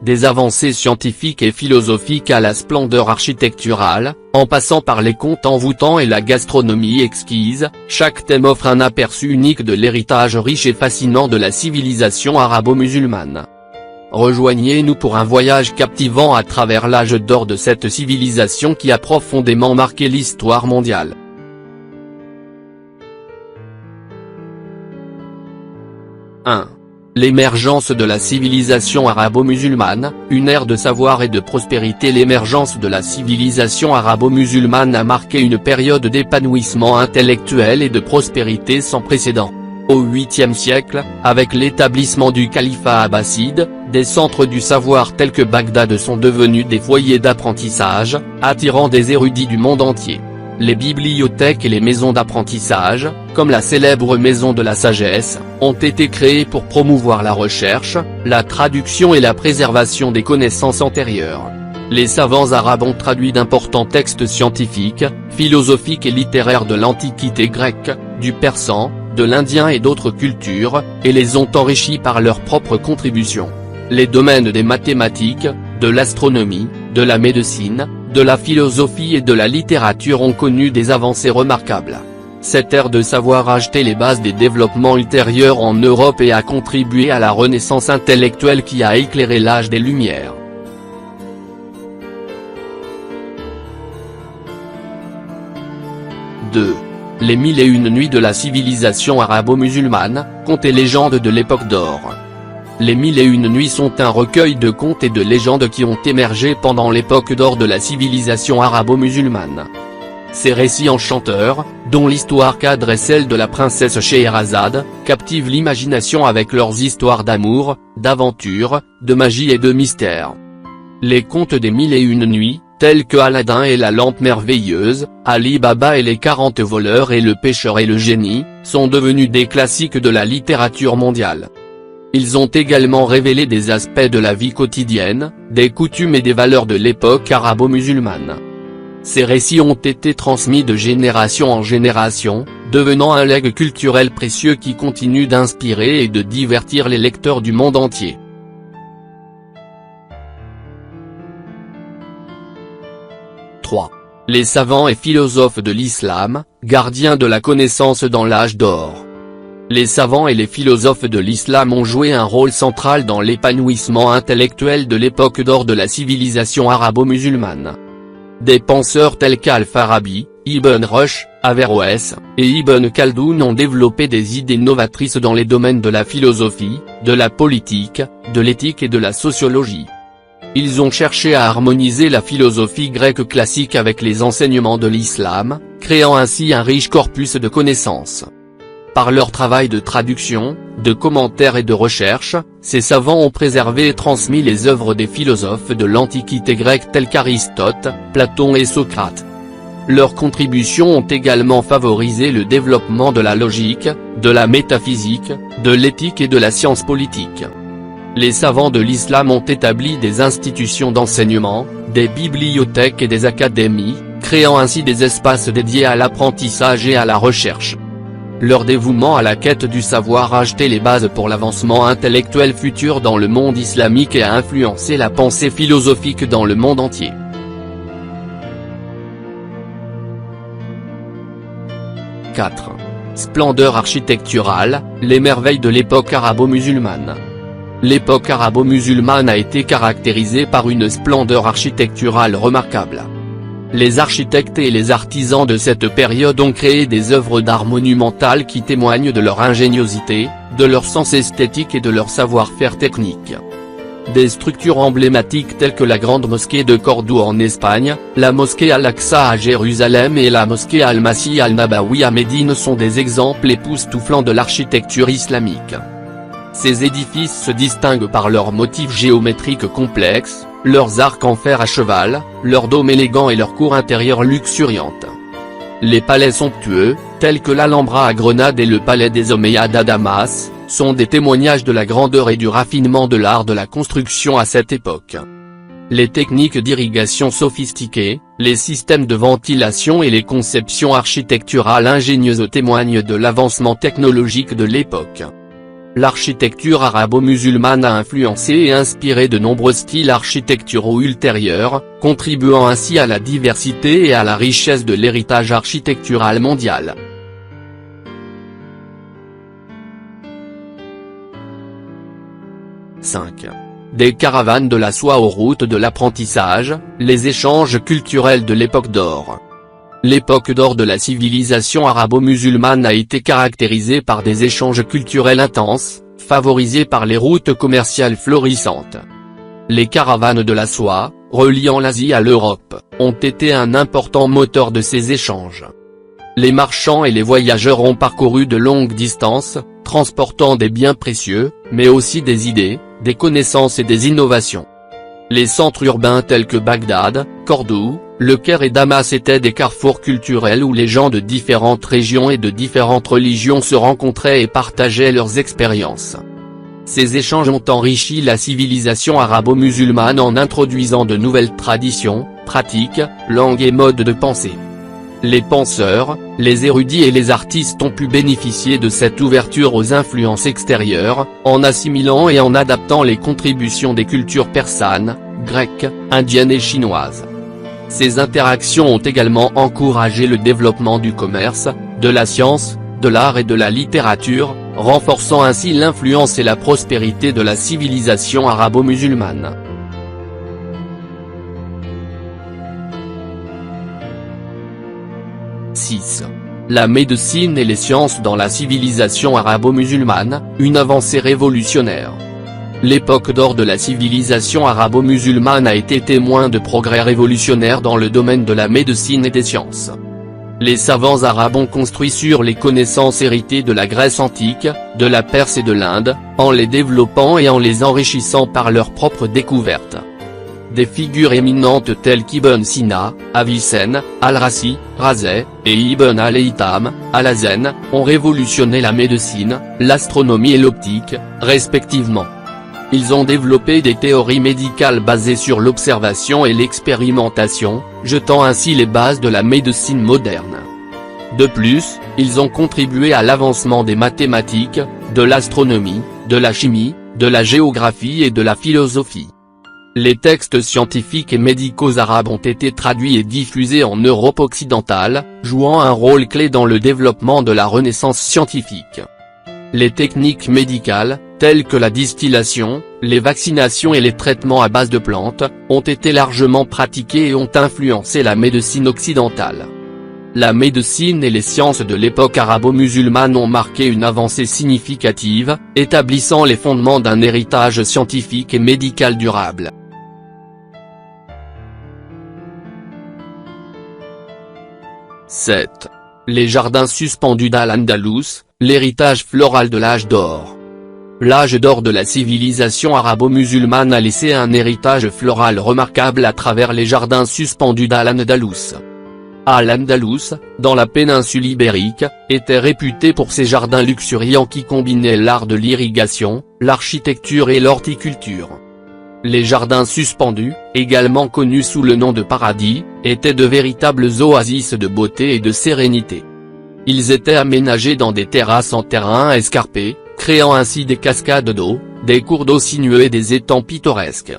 S1: Des avancées scientifiques et philosophiques à la splendeur architecturale, en passant par les contes envoûtants et la gastronomie exquise, chaque thème offre un aperçu unique de l'héritage riche et fascinant de la civilisation arabo-musulmane. Rejoignez-nous pour un voyage captivant à travers l'âge d'or de cette civilisation qui a profondément marqué l'histoire mondiale. L'émergence de la civilisation arabo-musulmane, une ère de savoir et de prospérité. L'émergence de la civilisation arabo-musulmane a marqué une période d'épanouissement intellectuel et de prospérité sans précédent. Au 8e siècle, avec l'établissement du califat abbasside, des centres du savoir tels que Bagdad sont devenus des foyers d'apprentissage, attirant des érudits du monde entier. Les bibliothèques et les maisons d'apprentissage, comme la célèbre maison de la sagesse, ont été créées pour promouvoir la recherche, la traduction et la préservation des connaissances antérieures. Les savants arabes ont traduit d'importants textes scientifiques, philosophiques et littéraires de l'Antiquité grecque, du persan, de l'indien et d'autres cultures, et les ont enrichis par leurs propres contributions. Les domaines des mathématiques, de l'astronomie, de la médecine, de la philosophie et de la littérature ont connu des avancées remarquables. Cette ère de savoir a jeté les bases des développements ultérieurs en Europe et a contribué à la renaissance intellectuelle qui a éclairé l'âge des Lumières. Les 1001 nuits de la civilisation arabo-musulmane, contes et légendes de l'époque d'or. Les 1001 nuits sont un recueil de contes et de légendes qui ont émergé pendant l'époque d'or de la civilisation arabo-musulmane. Ces récits enchanteurs, dont l'histoire cadre est celle de la princesse Scheherazade, captivent l'imagination avec leurs histoires d'amour, d'aventure, de magie et de mystère. Les contes des 1001 nuits, tels que Aladdin et la lampe merveilleuse, Ali Baba et les 40 voleurs et le pêcheur et le génie, sont devenus des classiques de la littérature mondiale. Ils ont également révélé des aspects de la vie quotidienne, des coutumes et des valeurs de l'époque arabo-musulmane. Ces récits ont été transmis de génération en génération, devenant un legs culturel précieux qui continue d'inspirer et de divertir les lecteurs du monde entier. Les savants et philosophes de l'islam, gardiens de la connaissance dans l'âge d'or. Les savants et les philosophes de l'islam ont joué un rôle central dans l'épanouissement intellectuel de l'époque d'or de la civilisation arabo-musulmane. Des penseurs tels qu'Al-Farabi, Ibn Rushd, Averroès, et Ibn Khaldoun ont développé des idées novatrices dans les domaines de la philosophie, de la politique, de l'éthique et de la sociologie. Ils ont cherché à harmoniser la philosophie grecque classique avec les enseignements de l'islam, créant ainsi un riche corpus de connaissances. Par leur travail de traduction, de commentaires et de recherche, ces savants ont préservé et transmis les œuvres des philosophes de l'Antiquité grecque tels qu'Aristote, Platon et Socrate. Leurs contributions ont également favorisé le développement de la logique, de la métaphysique, de l'éthique et de la science politique. Les savants de l'islam ont établi des institutions d'enseignement, des bibliothèques et des académies, créant ainsi des espaces dédiés à l'apprentissage et à la recherche. Leur dévouement à la quête du savoir a jeté les bases pour l'avancement intellectuel futur dans le monde islamique et a influencé la pensée philosophique dans le monde entier. « 4. Splendeur architecturale, les merveilles de l'époque arabo-musulmane. L'époque arabo-musulmane a été caractérisée par une splendeur architecturale remarquable. Les architectes et les artisans de cette période ont créé des œuvres d'art monumentales qui témoignent de leur ingéniosité, de leur sens esthétique et de leur savoir-faire technique. Des structures emblématiques telles que la grande mosquée de Cordoue en Espagne, la mosquée Al-Aqsa à Jérusalem et la mosquée Al-Masih al-Nabawi à Médine sont des exemples époustouflants de l'architecture islamique. Ces édifices se distinguent par leurs motifs géométriques complexes, leurs arcs en fer à cheval, leurs dômes élégants et leurs cours intérieures luxuriantes. Les palais somptueux, tels que l'Alhambra à Grenade et le palais des Omeyyades à Damas, sont des témoignages de la grandeur et du raffinement de l'art de la construction à cette époque. Les techniques d'irrigation sophistiquées, les systèmes de ventilation et les conceptions architecturales ingénieuses témoignent de l'avancement technologique de l'époque. L'architecture arabo-musulmane a influencé et inspiré de nombreux styles architecturaux ultérieurs, contribuant ainsi à la diversité et à la richesse de l'héritage architectural mondial. « 5. Des caravanes de la soie aux routes de l'apprentissage, les échanges culturels de l'époque d'or. L'époque d'or de la civilisation arabo-musulmane a été caractérisée par des échanges culturels intenses, favorisés par les routes commerciales florissantes. Les caravanes de la soie, reliant l'Asie à l'Europe, ont été un important moteur de ces échanges. Les marchands et les voyageurs ont parcouru de longues distances, transportant des biens précieux, mais aussi des idées, des connaissances et des innovations. Les centres urbains tels que Bagdad, Cordoue, Le Caire et Damas étaient des carrefours culturels où les gens de différentes régions et de différentes religions se rencontraient et partageaient leurs expériences. Ces échanges ont enrichi la civilisation arabo-musulmane en introduisant de nouvelles traditions, pratiques, langues et modes de pensée. Les penseurs, les érudits et les artistes ont pu bénéficier de cette ouverture aux influences extérieures, en assimilant et en adaptant les contributions des cultures persanes, grecques, indiennes et chinoises. Ces interactions ont également encouragé le développement du commerce, de la science, de l'art et de la littérature, renforçant ainsi l'influence et la prospérité de la civilisation arabo-musulmane. « 6. La médecine et les sciences dans la civilisation arabo-musulmane, une avancée révolutionnaire. L'époque d'or de la civilisation arabo-musulmane a été témoin de progrès révolutionnaires dans le domaine de la médecine et des sciences. Les savants arabes ont construit sur les connaissances héritées de la Grèce antique, de la Perse et de l'Inde, en les développant et en les enrichissant par leurs propres découvertes. Des figures éminentes telles qu'Ibn Sina, Avicenne, Al-Razi, Razeh, et Ibn al-Haytham, Al-Hazen, ont révolutionné la médecine, l'astronomie et l'optique, respectivement. Ils ont développé des théories médicales basées sur l'observation et l'expérimentation, jetant ainsi les bases de la médecine moderne. De plus, ils ont contribué à l'avancement des mathématiques, de l'astronomie, de la chimie, de la géographie et de la philosophie. Les textes scientifiques et médicaux arabes ont été traduits et diffusés en Europe occidentale, jouant un rôle clé dans le développement de la renaissance scientifique. Les techniques médicales, telles que la distillation, les vaccinations et les traitements à base de plantes, ont été largement pratiqués et ont influencé la médecine occidentale. La médecine et les sciences de l'époque arabo-musulmane ont marqué une avancée significative, établissant les fondements d'un héritage scientifique et médical durable. « 7. Les jardins suspendus d'Al-Andalus, l'héritage floral de l'âge d'or. L'âge d'or de la civilisation arabo-musulmane a laissé un héritage floral remarquable à travers les jardins suspendus d'Al-Andalus. Al-Andalus, dans la péninsule ibérique, était réputé pour ses jardins luxuriants qui combinaient l'art de l'irrigation, l'architecture et l'horticulture. Les jardins suspendus, également connus sous le nom de paradis, étaient de véritables oasis de beauté et de sérénité. Ils étaient aménagés dans des terrasses en terrain escarpé, créant ainsi des cascades d'eau, des cours d'eau sinueux et des étangs pittoresques.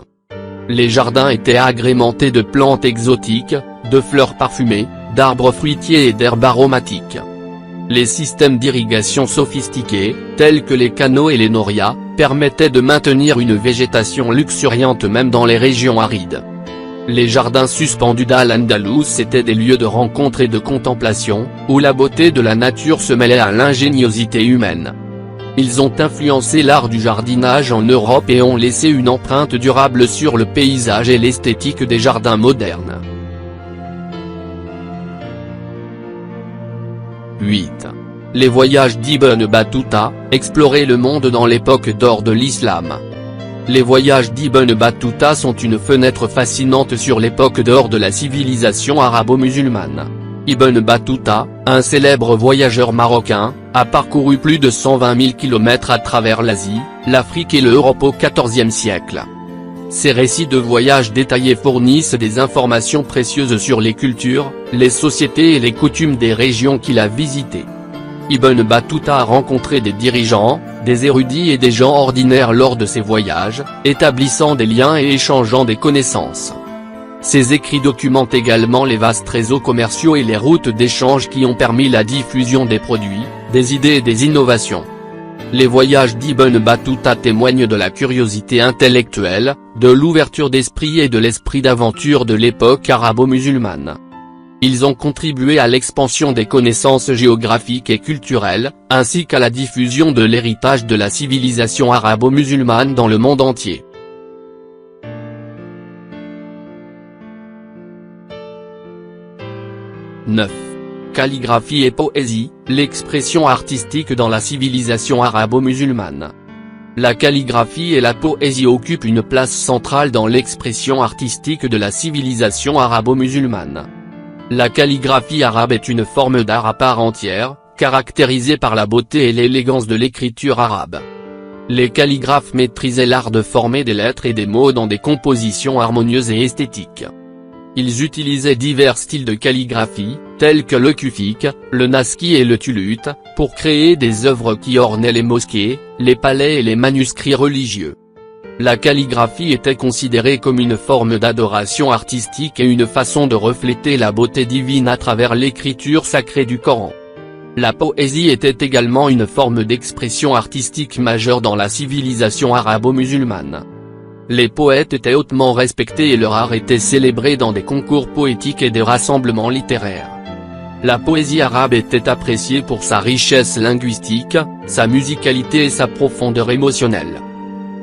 S1: Les jardins étaient agrémentés de plantes exotiques, de fleurs parfumées, d'arbres fruitiers et d'herbes aromatiques. Les systèmes d'irrigation sophistiqués, tels que les canaux et les norias, permettaient de maintenir une végétation luxuriante même dans les régions arides. Les jardins suspendus d'Al-Andalus étaient des lieux de rencontre et de contemplation, où la beauté de la nature se mêlait à l'ingéniosité humaine. Ils ont influencé l'art du jardinage en Europe et ont laissé une empreinte durable sur le paysage et l'esthétique des jardins modernes. 8. Les voyages d'Ibn Battuta, explorer le monde dans l'époque d'or de l'islam. Les voyages d'Ibn Battuta sont une fenêtre fascinante sur l'époque d'or de la civilisation arabo-musulmane. Ibn Battuta, un célèbre voyageur marocain, a parcouru plus de 120 000 km à travers l'Asie, l'Afrique et l'Europe au XIVe siècle. Ces récits de voyage détaillés fournissent des informations précieuses sur les cultures, les sociétés et les coutumes des régions qu'il a visitées. Ibn Battuta a rencontré des dirigeants, des érudits et des gens ordinaires lors de ses voyages, établissant des liens et échangeant des connaissances. Ces écrits documentent également les vastes réseaux commerciaux et les routes d'échange qui ont permis la diffusion des produits, des idées et des innovations. Les voyages d'Ibn Battuta témoignent de la curiosité intellectuelle, de l'ouverture d'esprit et de l'esprit d'aventure de l'époque arabo-musulmane. Ils ont contribué à l'expansion des connaissances géographiques et culturelles, ainsi qu'à la diffusion de l'héritage de la civilisation arabo-musulmane dans le monde entier. « 9. Calligraphie et poésie, l'expression artistique dans la civilisation arabo-musulmane. La calligraphie et la poésie occupent une place centrale dans l'expression artistique de la civilisation arabo-musulmane. La calligraphie arabe est une forme d'art à part entière, caractérisée par la beauté et l'élégance de l'écriture arabe. Les calligraphes maîtrisaient l'art de former des lettres et des mots dans des compositions harmonieuses et esthétiques. Ils utilisaient divers styles de calligraphie, tels que le kufique, le naskhi et le thuluth, pour créer des œuvres qui ornaient les mosquées, les palais et les manuscrits religieux. La calligraphie était considérée comme une forme d'adoration artistique et une façon de refléter la beauté divine à travers l'écriture sacrée du Coran. La poésie était également une forme d'expression artistique majeure dans la civilisation arabo-musulmane. Les poètes étaient hautement respectés et leur art était célébré dans des concours poétiques et des rassemblements littéraires. La poésie arabe était appréciée pour sa richesse linguistique, sa musicalité et sa profondeur émotionnelle.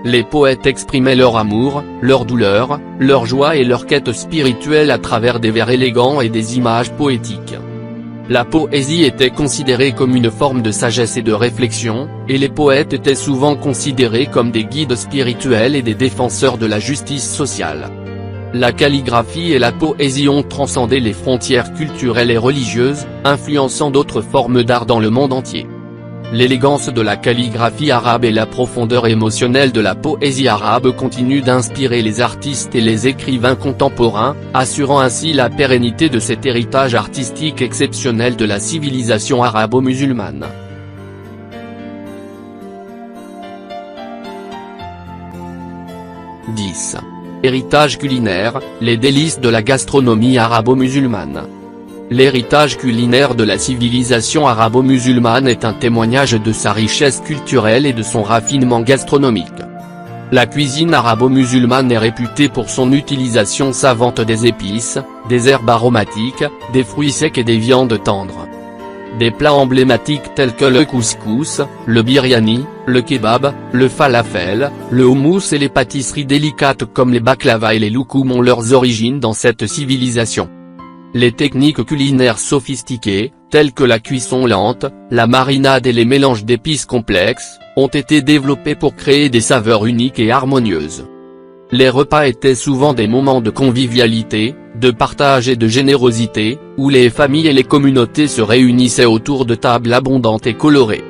S1: Les poètes exprimaient leur amour, leur douleur, leur joie et leur quête spirituelle à travers des vers élégants et des images poétiques. La poésie était considérée comme une forme de sagesse et de réflexion, et les poètes étaient souvent considérés comme des guides spirituels et des défenseurs de la justice sociale. La calligraphie et la poésie ont transcendé les frontières culturelles et religieuses, influençant d'autres formes d'art dans le monde entier. L'élégance de la calligraphie arabe et la profondeur émotionnelle de la poésie arabe continuent d'inspirer les artistes et les écrivains contemporains, assurant ainsi la pérennité de cet héritage artistique exceptionnel de la civilisation arabo-musulmane. « 10. Héritage culinaire, les délices de la gastronomie arabo-musulmane. L'héritage culinaire de la civilisation arabo-musulmane est un témoignage de sa richesse culturelle et de son raffinement gastronomique. La cuisine arabo-musulmane est réputée pour son utilisation savante des épices, des herbes aromatiques, des fruits secs et des viandes tendres. Des plats emblématiques tels que le couscous, le biryani, le kebab, le falafel, le houmous et les pâtisseries délicates comme les baklava et les loukoum ont leurs origines dans cette civilisation. Les techniques culinaires sophistiquées, telles que la cuisson lente, la marinade et les mélanges d'épices complexes, ont été développées pour créer des saveurs uniques et harmonieuses. Les repas étaient souvent des moments de convivialité, de partage et de générosité, où les familles et les communautés se réunissaient autour de tables abondantes et colorées.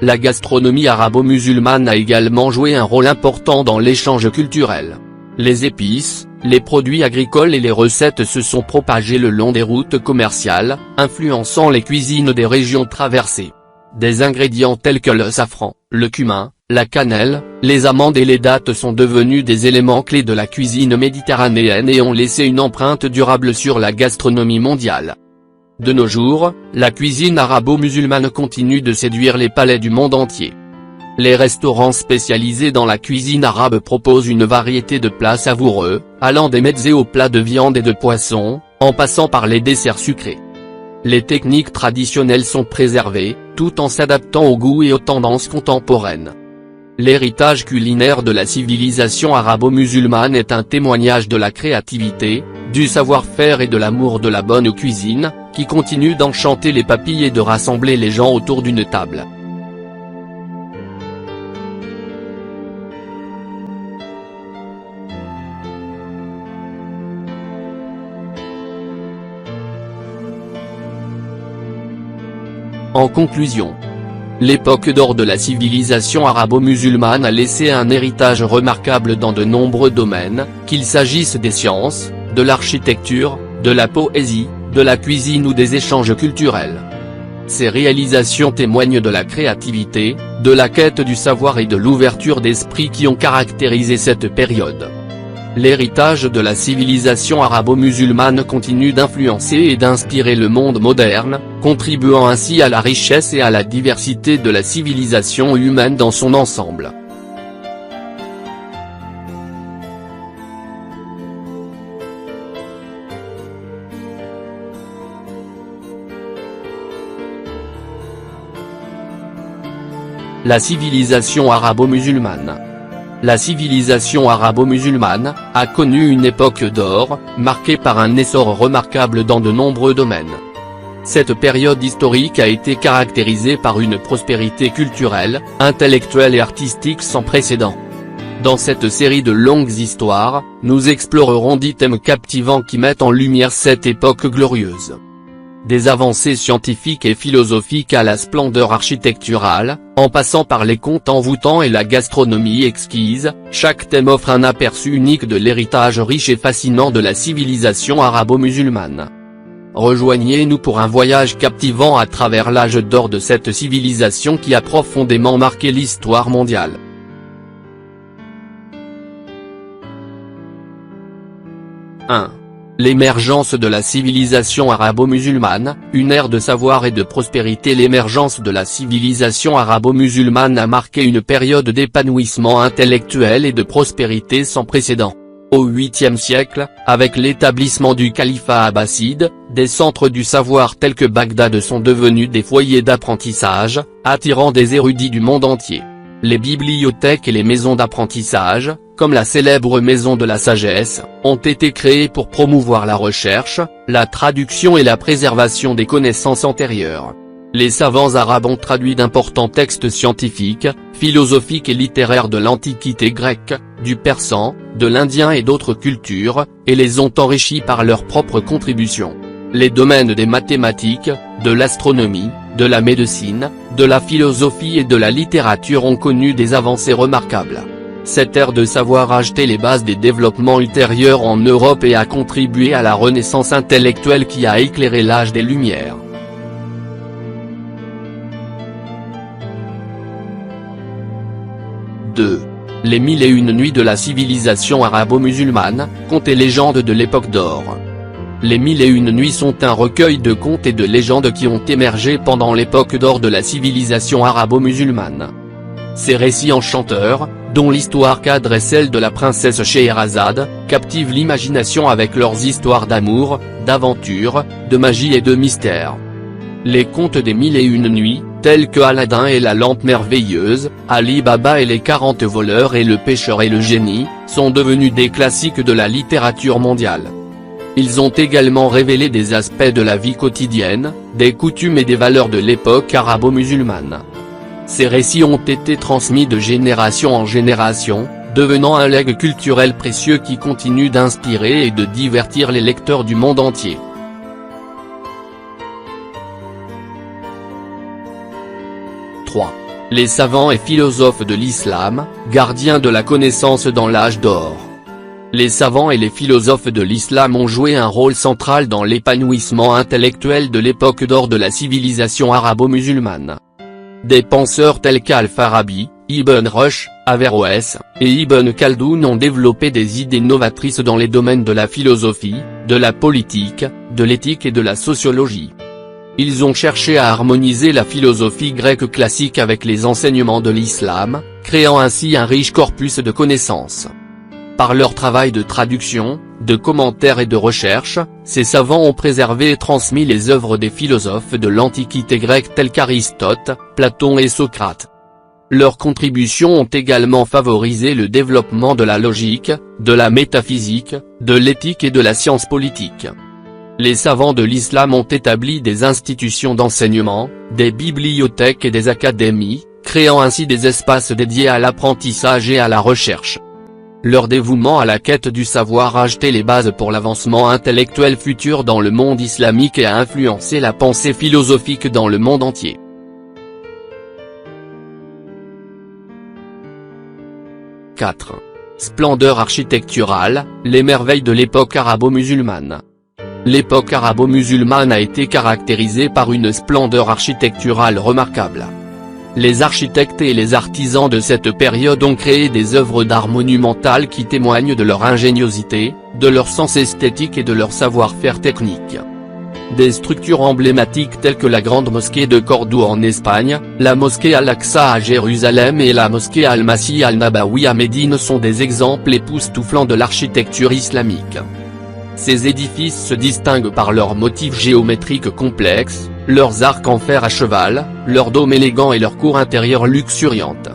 S1: La gastronomie arabo-musulmane a également joué un rôle important dans l'échange culturel. Les épices, les produits agricoles et les recettes se sont propagés le long des routes commerciales, influençant les cuisines des régions traversées. Des ingrédients tels que le safran, le cumin, la cannelle, les amandes et les dattes sont devenus des éléments clés de la cuisine méditerranéenne et ont laissé une empreinte durable sur la gastronomie mondiale. De nos jours, la cuisine arabo-musulmane continue de séduire les palais du monde entier. Les restaurants spécialisés dans la cuisine arabe proposent une variété de plats savoureux, allant des mezzés aux plats de viande et de poisson, en passant par les desserts sucrés. Les techniques traditionnelles sont préservées, tout en s'adaptant aux goûts et aux tendances contemporaines. L'héritage culinaire de la civilisation arabo-musulmane est un témoignage de la créativité, du savoir-faire et de l'amour de la bonne cuisine, qui continue d'enchanter les papilles et de rassembler les gens autour d'une table. En conclusion, l'époque d'or de la civilisation arabo-musulmane a laissé un héritage remarquable dans de nombreux domaines, qu'il s'agisse des sciences, de l'architecture, de la poésie, de la cuisine ou des échanges culturels. Ces réalisations témoignent de la créativité, de la quête du savoir et de l'ouverture d'esprit qui ont caractérisé cette période. L'héritage de la civilisation arabo-musulmane continue d'influencer et d'inspirer le monde moderne, contribuant ainsi à la richesse et à la diversité de la civilisation humaine dans son ensemble. La civilisation arabo-musulmane. La civilisation arabo-musulmane a connu une époque d'or, marquée par un essor remarquable dans de nombreux domaines. Cette période historique a été caractérisée par une prospérité culturelle, intellectuelle et artistique sans précédent. Dans cette série de longues histoires, nous explorerons 10 thèmes captivants qui mettent en lumière cette époque glorieuse. Des avancées scientifiques et philosophiques à la splendeur architecturale, en passant par les contes envoûtants et la gastronomie exquise, chaque thème offre un aperçu unique de l'héritage riche et fascinant de la civilisation arabo-musulmane. Rejoignez-nous pour un voyage captivant à travers l'âge d'or de cette civilisation qui a profondément marqué l'histoire mondiale. L'émergence de la civilisation arabo-musulmane, une ère de savoir et de prospérité. L'émergence de la civilisation arabo-musulmane a marqué une période d'épanouissement intellectuel et de prospérité sans précédent. Au 8e siècle, avec l'établissement du califat abbasside, des centres du savoir tels que Bagdad sont devenus des foyers d'apprentissage, attirant des érudits du monde entier. Les bibliothèques et les maisons d'apprentissage, comme la célèbre maison de la sagesse, ont été créées pour promouvoir la recherche, la traduction et la préservation des connaissances antérieures. Les savants arabes ont traduit d'importants textes scientifiques, philosophiques et littéraires de l'Antiquité grecque, du persan, de l'indien et d'autres cultures, et les ont enrichis par leurs propres contributions. Les domaines des mathématiques, de l'astronomie, de la médecine, de la philosophie et de la littérature ont connu des avancées remarquables. Cette ère de savoir a jeté les bases des développements ultérieurs en Europe et a contribué à la renaissance intellectuelle qui a éclairé l'âge des Lumières. Les 1001 nuits de la civilisation arabo-musulmane, contes et légendes de l'époque d'or. Les Mille et une nuits sont un recueil de contes et de légendes qui ont émergé pendant l'époque d'or de la civilisation arabo-musulmane. Ces récits enchanteurs, dont l'histoire cadre est celle de la princesse Scheherazade, captivent l'imagination avec leurs histoires d'amour, d'aventure, de magie et de mystère. Les contes des Mille et une nuits, tels que Aladdin et la lampe merveilleuse, Ali Baba et les 40 voleurs et le pêcheur et le génie, sont devenus des classiques de la littérature mondiale. Ils ont également révélé des aspects de la vie quotidienne, des coutumes et des valeurs de l'époque arabo-musulmane. Ces récits ont été transmis de génération en génération, devenant un legs culturel précieux qui continue d'inspirer et de divertir les lecteurs du monde entier. Les savants et philosophes de l'islam, gardiens de la connaissance dans l'âge d'or. Les savants et les philosophes de l'islam ont joué un rôle central dans l'épanouissement intellectuel de l'époque d'or de la civilisation arabo-musulmane. Des penseurs tels qu'Al-Farabi, Ibn Rushd, Averroès, et Ibn Khaldoun ont développé des idées novatrices dans les domaines de la philosophie, de la politique, de l'éthique et de la sociologie. Ils ont cherché à harmoniser la philosophie grecque classique avec les enseignements de l'islam, créant ainsi un riche corpus de connaissances. Par leur travail de traduction, de commentaires et de recherche, ces savants ont préservé et transmis les œuvres des philosophes de l'Antiquité grecque tels qu'Aristote, Platon et Socrate. Leurs contributions ont également favorisé le développement de la logique, de la métaphysique, de l'éthique et de la science politique. Les savants de l'islam ont établi des institutions d'enseignement, des bibliothèques et des académies, créant ainsi des espaces dédiés à l'apprentissage et à la recherche. Leur dévouement à la quête du savoir a jeté les bases pour l'avancement intellectuel futur dans le monde islamique et a influencé la pensée philosophique dans le monde entier. Splendeur architecturale, les merveilles de l'époque arabo-musulmane. L'époque arabo-musulmane a été caractérisée par une splendeur architecturale remarquable. Les architectes et les artisans de cette période ont créé des œuvres d'art monumentales qui témoignent de leur ingéniosité, de leur sens esthétique et de leur savoir-faire technique. Des structures emblématiques telles que la grande mosquée de Cordoue en Espagne, la mosquée Al-Aqsa à Jérusalem et la mosquée Al-Masih al-Nabawi à Médine sont des exemples époustouflants de l'architecture islamique. Ces édifices se distinguent par leurs motifs géométriques complexes, leurs arcs en fer à cheval, leurs dômes élégants et leurs cours intérieures luxuriantes.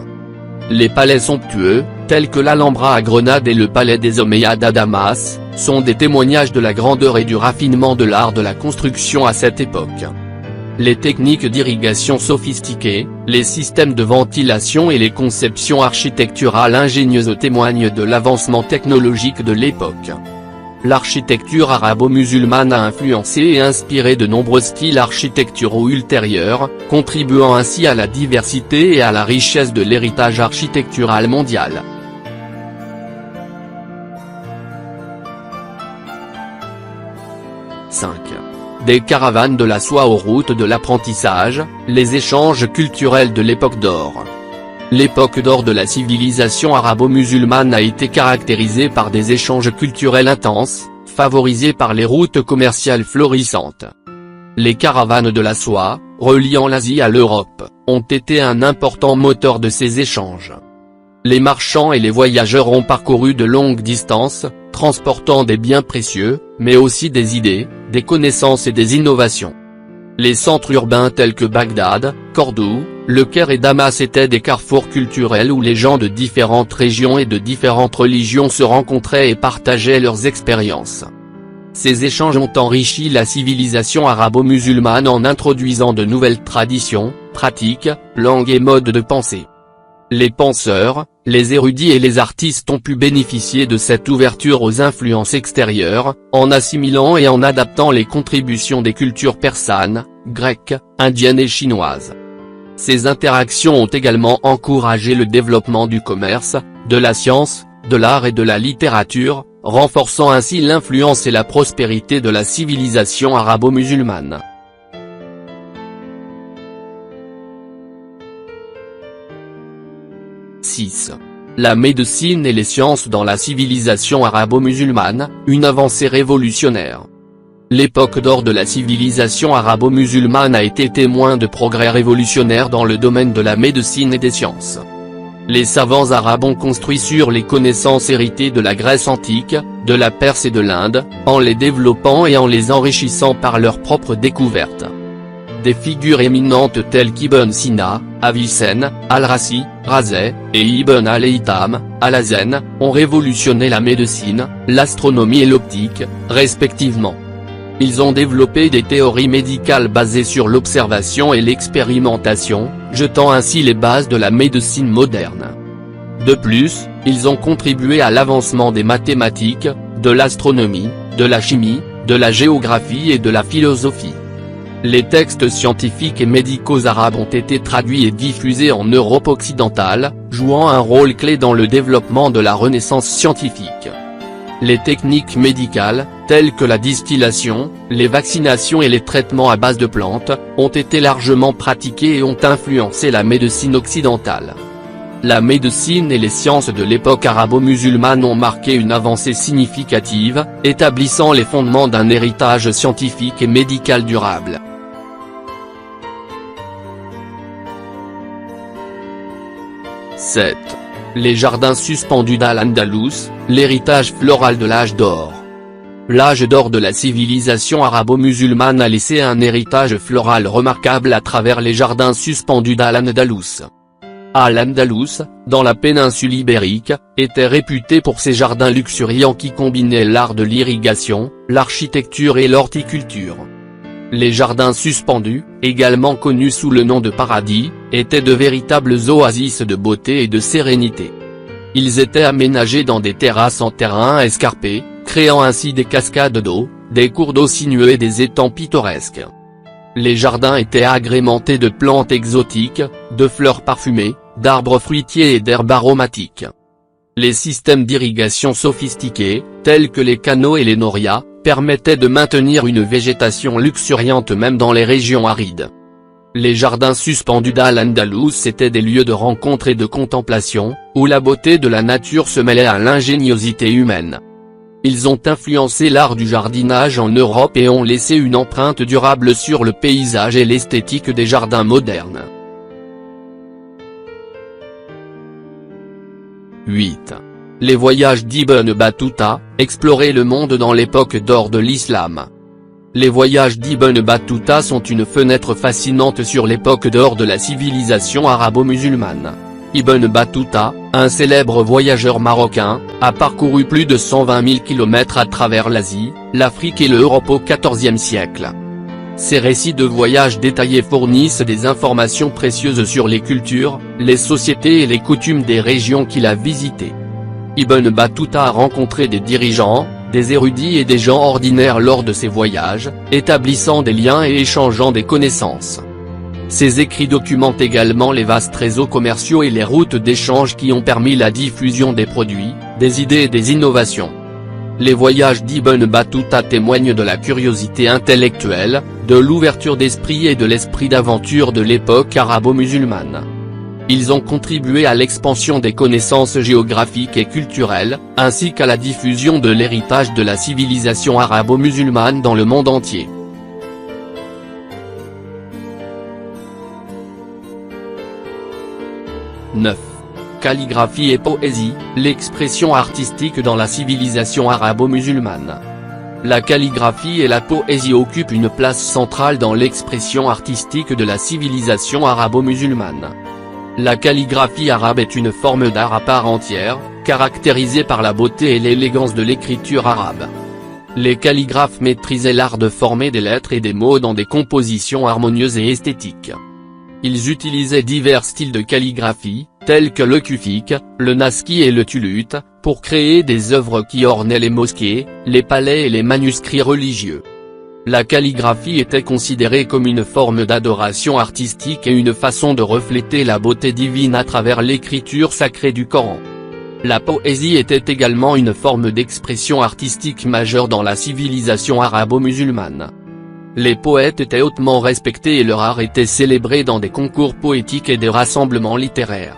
S1: Les palais somptueux, tels que l'Alhambra à Grenade et le palais des Omeyyades à Damas, sont des témoignages de la grandeur et du raffinement de l'art de la construction à cette époque. Les techniques d'irrigation sophistiquées, les systèmes de ventilation et les conceptions architecturales ingénieuses témoignent de l'avancement technologique de l'époque. L'architecture arabo-musulmane a influencé et inspiré de nombreux styles architecturaux ultérieurs, contribuant ainsi à la diversité et à la richesse de l'héritage architectural mondial. Des caravanes de la soie aux routes de l'apprentissage, les échanges culturels de l'époque d'or. L'époque d'or de la civilisation arabo-musulmane a été caractérisée par des échanges culturels intenses, favorisés par les routes commerciales florissantes. Les caravanes de la soie, reliant l'Asie à l'Europe, ont été un important moteur de ces échanges. Les marchands et les voyageurs ont parcouru de longues distances, transportant des biens précieux, mais aussi des idées, des connaissances et des innovations. Les centres urbains tels que Bagdad, Cordoue, Le Caire et Damas étaient des carrefours culturels où les gens de différentes régions et de différentes religions se rencontraient et partageaient leurs expériences. Ces échanges ont enrichi la civilisation arabo-musulmane en introduisant de nouvelles traditions, pratiques, langues et modes de pensée. Les penseurs, les érudits et les artistes ont pu bénéficier de cette ouverture aux influences extérieures, en assimilant et en adaptant les contributions des cultures persanes, grecques, indiennes et chinoises. Ces interactions ont également encouragé le développement du commerce, de la science, de l'art et de la littérature, renforçant ainsi l'influence et la prospérité de la civilisation arabo-musulmane. La médecine et les sciences dans la civilisation arabo-musulmane, une avancée révolutionnaire. l'époque d'or de la civilisation arabo-musulmane a été témoin de progrès révolutionnaires dans le domaine de la médecine et des sciences. Les savants arabes ont construit sur les connaissances héritées de la Grèce antique, de la Perse et de l'Inde, en les développant et en les enrichissant par leurs propres découvertes. Des figures éminentes telles qu'Ibn Sina, Avicenne, Al-Razi, Razeh, et Ibn al-Haytham, Al-Hazen, ont révolutionné la médecine, l'astronomie et l'optique, respectivement. Ils ont développé des théories médicales basées sur l'observation et l'expérimentation, jetant ainsi les bases de la médecine moderne. De plus, ils ont contribué à l'avancement des mathématiques, de l'astronomie, de la chimie, de la géographie et de la philosophie. Les textes scientifiques et médicaux arabes ont été traduits et diffusés en Europe occidentale, jouant un rôle clé dans le développement de la renaissance scientifique. Les techniques médicales, telles que la distillation, les vaccinations et les traitements à base de plantes, ont été largement pratiqués et ont influencé la médecine occidentale. La médecine et les sciences de l'époque arabo-musulmane ont marqué une avancée significative, établissant les fondements d'un héritage scientifique et médical durable. « 7. Les jardins suspendus d'Al-Andalus, l'héritage floral de l'âge d'or. L'âge d'or de la civilisation arabo-musulmane a laissé un héritage floral remarquable à travers les jardins suspendus d'Al-Andalus. Al-Andalus, dans la péninsule ibérique, était réputé pour ses jardins luxuriants qui combinaient l'art de l'irrigation, l'architecture et l'horticulture. Les jardins suspendus, également connus sous le nom de paradis, étaient de véritables oasis de beauté et de sérénité. Ils étaient aménagés dans des terrasses en terrain escarpé, créant ainsi des cascades d'eau, des cours d'eau sinueux et des étangs pittoresques. Les jardins étaient agrémentés de plantes exotiques, de fleurs parfumées, d'arbres fruitiers et d'herbes aromatiques. Les systèmes d'irrigation sophistiqués, tels que les canaux et les norias, permettaient de maintenir une végétation luxuriante même dans les régions arides. Les jardins suspendus d'Al-Andalus étaient des lieux de rencontre et de contemplation, où la beauté de la nature se mêlait à l'ingéniosité humaine. Ils ont influencé l'art du jardinage en Europe et ont laissé une empreinte durable sur le paysage et l'esthétique des jardins modernes. 8. Les voyages d'Ibn Battuta, explorer le monde dans l'époque d'or de l'islam. Les voyages d'Ibn Battuta sont une fenêtre fascinante sur l'époque d'or de la civilisation arabo-musulmane. Ibn Battuta, un célèbre voyageur marocain, a parcouru plus de 120 000 km à travers l'Asie, l'Afrique et l'Europe au XIVe siècle. Ces récits de voyages détaillés fournissent des informations précieuses sur les cultures, les sociétés et les coutumes des régions qu'il a visitées. Ibn Battuta a rencontré des dirigeants, des érudits et des gens ordinaires lors de ses voyages, établissant des liens et échangeant des connaissances. Ses écrits documentent également les vastes réseaux commerciaux et les routes d'échange qui ont permis la diffusion des produits, des idées et des innovations. Les voyages d'Ibn Battuta témoignent de la curiosité intellectuelle, de l'ouverture d'esprit et de l'esprit d'aventure de l'époque arabo-musulmane. Ils ont contribué à l'expansion des connaissances géographiques et culturelles, ainsi qu'à la diffusion de l'héritage de la civilisation arabo-musulmane dans le monde entier. « 9. Calligraphie et poésie, l'expression artistique dans la civilisation arabo-musulmane. La calligraphie et la poésie occupent une place centrale dans l'expression artistique de la civilisation arabo-musulmane. La calligraphie arabe est une forme d'art à part entière, caractérisée par la beauté et l'élégance de l'écriture arabe. Les calligraphes maîtrisaient l'art de former des lettres et des mots dans des compositions harmonieuses et esthétiques. Ils utilisaient divers styles de calligraphie, tels que le kufique, le naskhi et le thuluth, pour créer des œuvres qui ornaient les mosquées, les palais et les manuscrits religieux. La calligraphie était considérée comme une forme d'adoration artistique et une façon de refléter la beauté divine à travers l'écriture sacrée du Coran. La poésie était également une forme d'expression artistique majeure dans la civilisation arabo-musulmane. Les poètes étaient hautement respectés et leur art était célébré dans des concours poétiques et des rassemblements littéraires.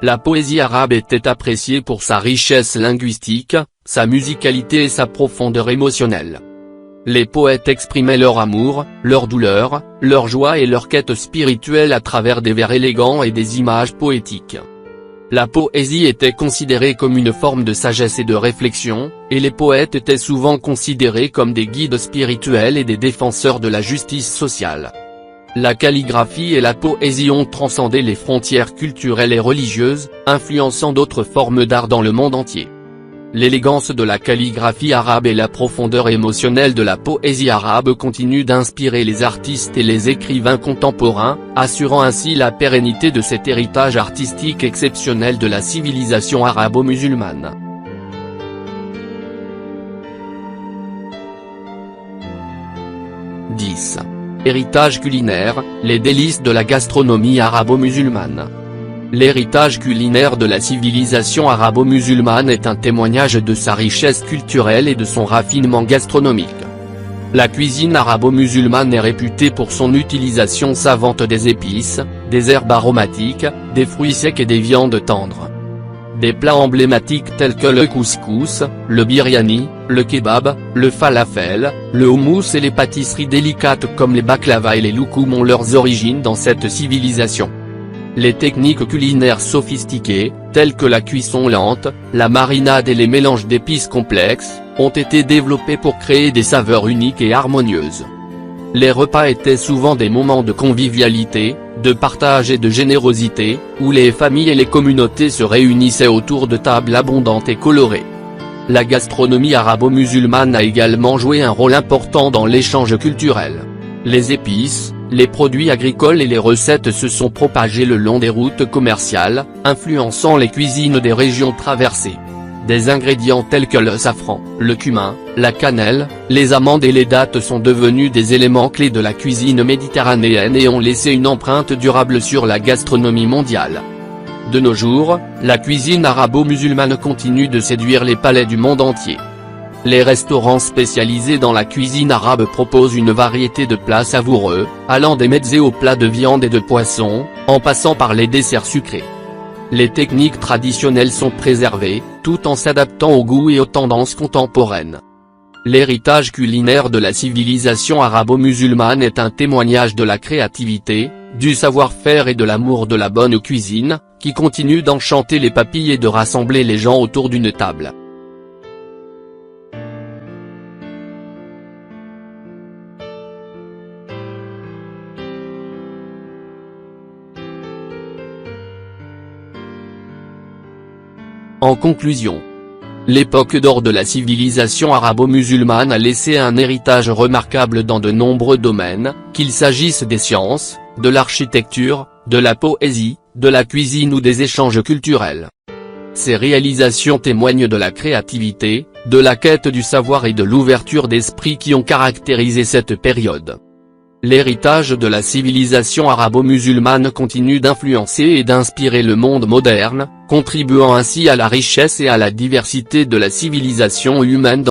S1: La poésie arabe était appréciée pour sa richesse linguistique, sa musicalité et sa profondeur émotionnelle. Les poètes exprimaient leur amour, leur douleur, leur joie et leur quête spirituelle à travers des vers élégants et des images poétiques. La poésie était considérée comme une forme de sagesse et de réflexion, et les poètes étaient souvent considérés comme des guides spirituels et des défenseurs de la justice sociale. La calligraphie et la poésie ont transcendé les frontières culturelles et religieuses, influençant d'autres formes d'art dans le monde entier. L'élégance de la calligraphie arabe et la profondeur émotionnelle de la poésie arabe continuent d'inspirer les artistes et les écrivains contemporains, assurant ainsi la pérennité de cet héritage artistique exceptionnel de la civilisation arabo-musulmane. « 10. Héritage culinaire, les délices de la gastronomie arabo-musulmane. L'héritage culinaire de la civilisation arabo-musulmane est un témoignage de sa richesse culturelle et de son raffinement gastronomique. La cuisine arabo-musulmane est réputée pour son utilisation savante des épices, des herbes aromatiques, des fruits secs et des viandes tendres. Des plats emblématiques tels que le couscous, le biryani, le kebab, le falafel, le houmous et les pâtisseries délicates comme les baklava et les loukoum ont leurs origines dans cette civilisation. Les techniques culinaires sophistiquées, telles que la cuisson lente, la marinade et les mélanges d'épices complexes, ont été développées pour créer des saveurs uniques et harmonieuses. Les repas étaient souvent des moments de convivialité, de partage et de générosité, où les familles et les communautés se réunissaient autour de tables abondantes et colorées. La gastronomie arabo-musulmane a également joué un rôle important dans l'échange culturel. Les épices, les produits agricoles et les recettes se sont propagés le long des routes commerciales, influençant les cuisines des régions traversées. Des ingrédients tels que le safran, le cumin, la cannelle, les amandes et les dattes sont devenus des éléments clés de la cuisine méditerranéenne et ont laissé une empreinte durable sur la gastronomie mondiale. De nos jours, la cuisine arabo-musulmane continue de séduire les palais du monde entier. Les restaurants spécialisés dans la cuisine arabe proposent une variété de plats savoureux, allant des mezzés aux plats de viande et de poisson, en passant par les desserts sucrés. Les techniques traditionnelles sont préservées, tout en s'adaptant aux goûts et aux tendances contemporaines. L'héritage culinaire de la civilisation arabo-musulmane est un témoignage de la créativité, du savoir-faire et de l'amour de la bonne cuisine, qui continue d'enchanter les papilles et de rassembler les gens autour d'une table. En conclusion, l'époque d'or de la civilisation arabo-musulmane a laissé un héritage remarquable dans de nombreux domaines, qu'il s'agisse des sciences, de l'architecture, de la poésie, de la cuisine ou des échanges culturels. Ces réalisations témoignent de la créativité, de la quête du savoir et de l'ouverture d'esprit qui ont caractérisé cette période. L'héritage de la civilisation arabo-musulmane continue d'influencer et d'inspirer le monde moderne, contribuant ainsi à la richesse et à la diversité de la civilisation humaine.